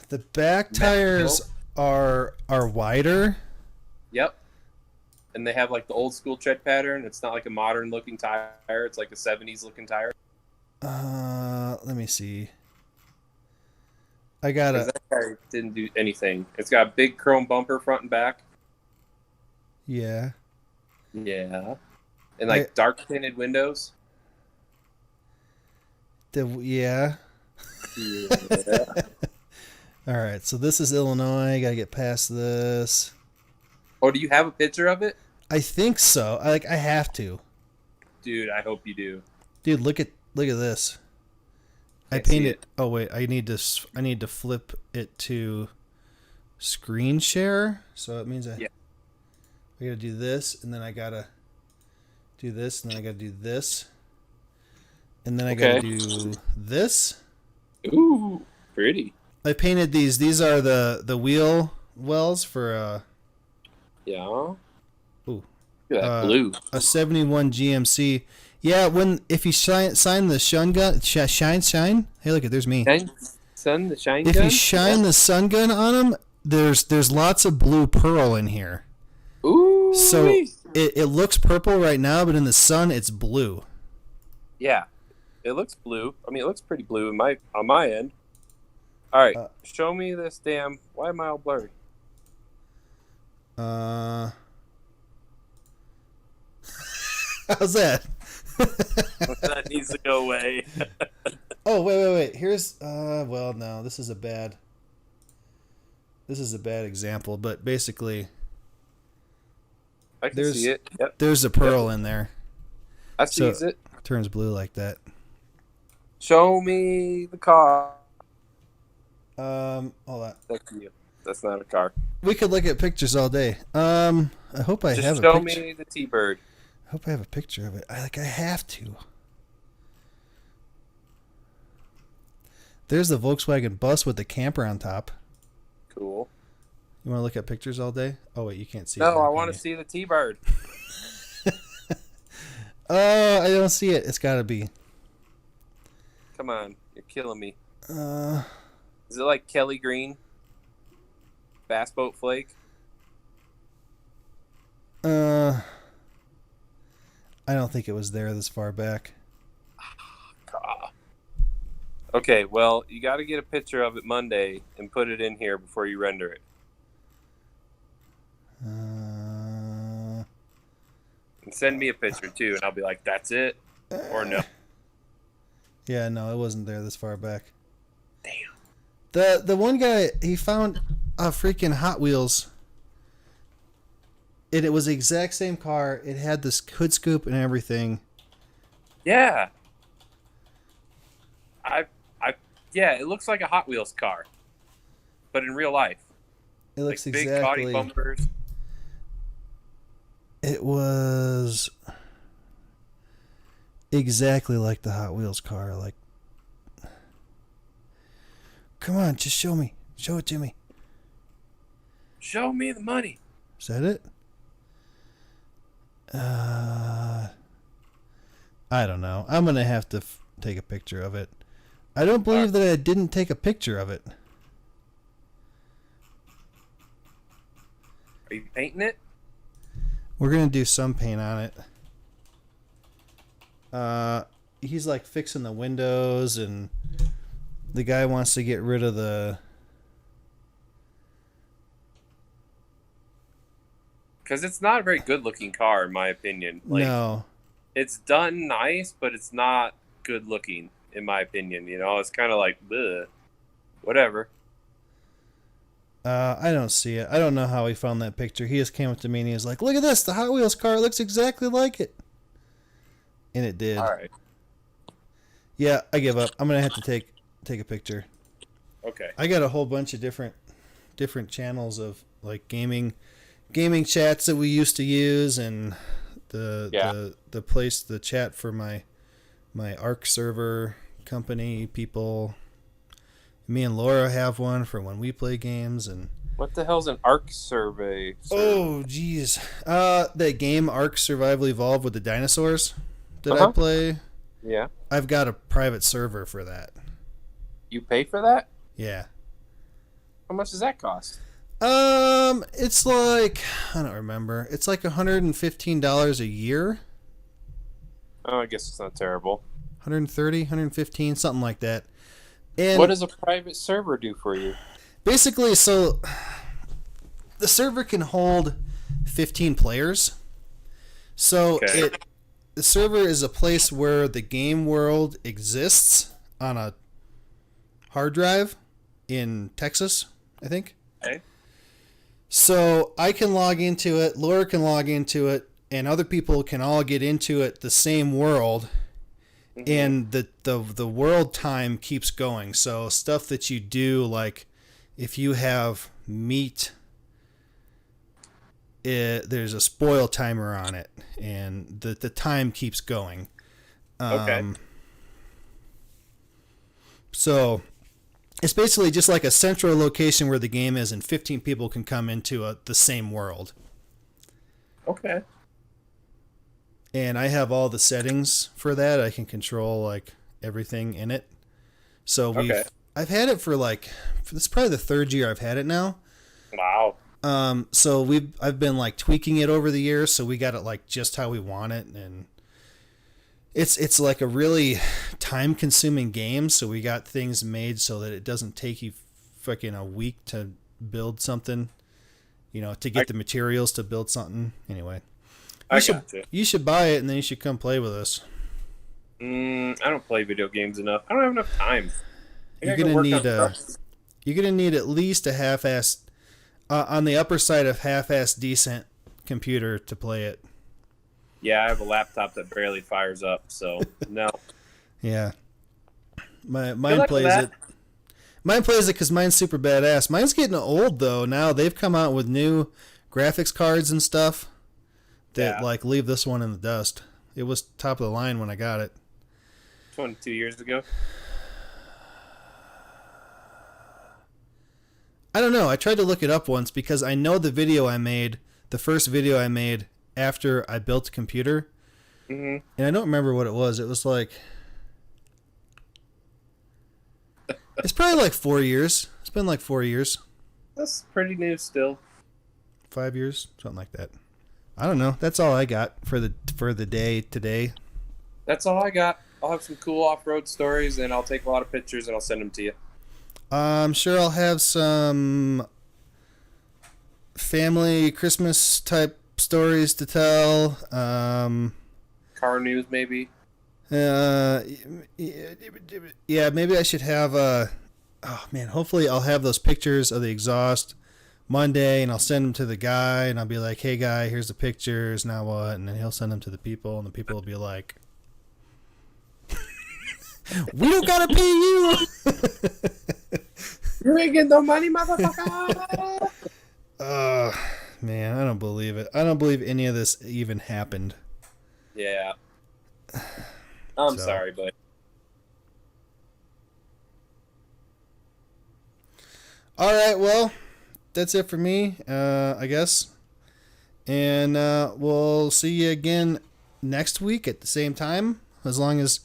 The back tires are wider. Yep. And they have like the old school tread pattern. It's not like a modern looking tire. It's like a 70s looking tire. Let me see. That tire didn't do anything. It's got a big chrome bumper front and back. Yeah. Yeah. And like dark tinted windows. Yeah. All right, so this is Illinois. Gotta get past this. Oh, do you have a picture of it? I think so. I have to. Dude, I hope you do. Dude, look at this. I painted. Oh wait, I need to flip it to screen share. So it means I gotta do this, and then I gotta do this, and then I gotta do this, and then I gotta do this. Ooh, pretty. I painted these. These are the wheel wells for yeah. Ooh. Look at that blue. A 71 GMC. Yeah, if you shine the sun gun, shine. Hey, look, there's me. The sun gun. If you shine the sun gun on them, there's lots of blue pearl in here. Ooh. So it looks purple right now, but in the sun, it's blue. Yeah, it looks blue. I mean, it looks pretty blue on my end. All right, show me this damn. Why am I all blurry? How's that? That needs to go away. Oh, wait. Here's well, no, this is a bad example, but basically I can see it. Yep. There's a pearl in there. I see it. It turns blue like that. Show me the car. Hold on. That's you. That's not a car. We could look at pictures all day. I hope I have a picture. Show me the T-Bird. I hope I have a picture of it. I have to. There's the Volkswagen bus with the camper on top. Cool. You You want to look at pictures all day? Oh wait, you can't see it. No, now, I can want to you? see the T-Bird. Oh, I don't see it. It's got to be. Come on, you're killing me. Is it like Kelly Green? Bass Boat Flake? I don't think it was there this far back. Okay, well, you got to get a picture of it Monday and put it in here before you render it. And send me a picture too, and I'll be like, "That's it," or no. Yeah, no, it wasn't there this far back. Damn. The one guy, he found a freaking Hot Wheels, and it was the exact same car. It had this hood scoop and everything. Yeah. Yeah, it looks like a Hot Wheels car, but in real life. It looks like exactly. Big body bumpers. It was exactly like the Hot Wheels car. Like, come on, just show me. Show it to me. Show me the money. Is that it? I don't know. I'm gonna have to take a picture of it. I don't believe that I didn't take a picture of it. Are you painting it? We're gonna do some paint on it. He's like fixing the windows, and the guy wants to get rid of the. Because it's not a very good-looking car, in my opinion. Like, no. It's done nice, but it's not good-looking, in my opinion. You know, it's kind of like, bleh, whatever. I don't see it. I don't know how he found that picture. He just came up to me and he was like, "Look at this! The Hot Wheels car looks exactly like it." And it did. All right. Yeah, I give up. I'm gonna have to take a picture. Okay. I got a whole bunch of different channels of like gaming chats that we used to use, and the chat for my Arc server company people. Me and Laura have one for when we play games. And what the hell's an Arc survey? Oh, geez. That game Ark Survival Evolved with the dinosaurs that I play. Yeah. I've got a private server for that. You pay for that? Yeah. How much does that cost? It's like, I don't remember. It's like $115 a year. Oh, I guess it's not terrible. 130, 115, something like that. And what does a private server do for you? Basically, so the server can hold 15 players. So the server is a place where the game world exists on a hard drive in Texas, I think. Okay. So I can log into it, Laura can log into it, and other people can all get into it, the same world. Mm-hmm. And the world time keeps going. So stuff that you do, like if you have meat, there's a spoil timer on it, and the time keeps going. Okay. So it's basically just like a central location where the game is, and 15 people can come into the same world. Okay. And I have all the settings for that. I can control like everything in it. So I've had it for this is probably the third year I've had it now. Wow. So I've been like tweaking it over the years, so we got it like just how we want it, and it's like a really time consuming game, so we got things made so that it doesn't take you fucking a week to build something, to get the materials to build something. Anyway. You should buy it, and then you should come play with us. I don't play video games enough. I don't have enough time. You're gonna need at least a half-assed, on the upper side of half-assed decent computer to play it. Yeah, I have a laptop that barely fires up, so no. Yeah, mine plays it. Mine plays it because mine's super badass. Mine's getting old though. Now they've come out with new graphics cards and stuff that like leave this one in the dust. It was top of the line when I got it. 22 years ago. I don't know. I tried to look it up once because I know the video I made, the first video I made after I built a computer. Mm-hmm. And I don't remember what it was. It was like... It's probably like 4 years. It's been like 4 years. That's pretty new still. 5 years, something like that. I don't know. That's all I got for the day today. That's all I got. I'll have some cool off-road stories, and I'll take a lot of pictures, and I'll send them to you. I'm sure I'll have some family Christmas type stories to tell. Car news, maybe. Yeah, maybe I should have. Oh man, hopefully I'll have those pictures of the exhaust Monday, and I'll send them to the guy, and I'll be like, "Hey, guy, here's the pictures. Now what?" And then he'll send them to the people, and the people will be like, "We don't gotta pay you." You ain't getting no money, motherfucker. Man, I don't believe it. I don't believe any of this even happened. Yeah. I'm sorry, but. All right, well, that's it for me, I guess. And we'll see you again next week at the same time. As long as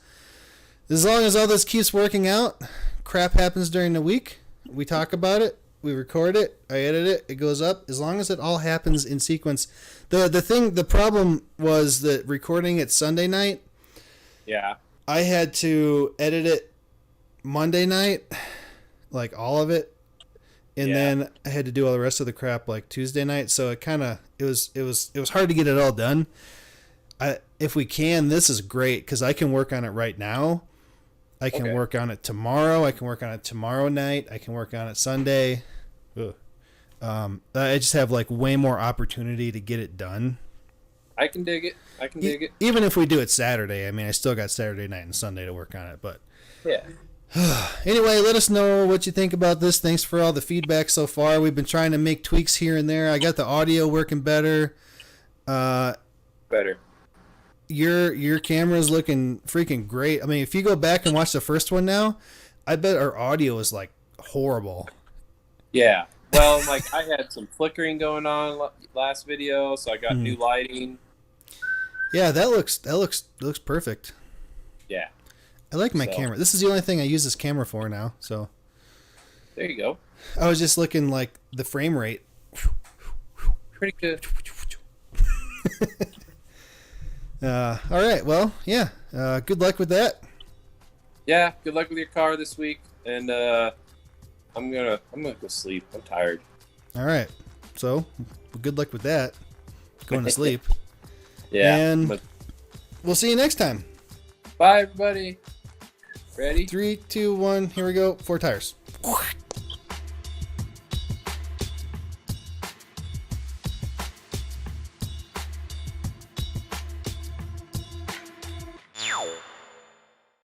all this keeps working out, crap happens during the week. We talk about it, we record it, I edit it, it goes up. As long as it all happens in sequence. The problem was that recording it Sunday night. Yeah. I had to edit it Monday night, like all of it. And then I had to do all the rest of the crap like Tuesday night, so it was hard to get it all done. If we can, this is great because I can work on it right now. I can work on it tomorrow. I can work on it tomorrow night. I can work on it Sunday. I just have like way more opportunity to get it done. I can dig it. Even if we do it Saturday, I mean, I still got Saturday night and Sunday to work on it, but yeah. Anyway, let us know what you think about this. Thanks for all the feedback so far. We've been trying to make tweaks here and there. I got the audio working better. Better. Your camera's looking freaking great. I mean, if you go back and watch the first one now, I bet our audio is like horrible. Yeah. Well, like I had some flickering going on last video, so I got new lighting. Yeah, that looks perfect. Yeah. I like my camera. This is the only thing I use this camera for now. So there you go. I was just looking like the frame rate. Pretty good. All right. Well, yeah. Good luck with that. Yeah. Good luck with your car this week, and I'm gonna go sleep. I'm tired. All right. So good luck with that. Going to sleep. Yeah. And we'll see you next time. Bye, everybody. Ready? 3, 2, 1. Here we go. 4 tires.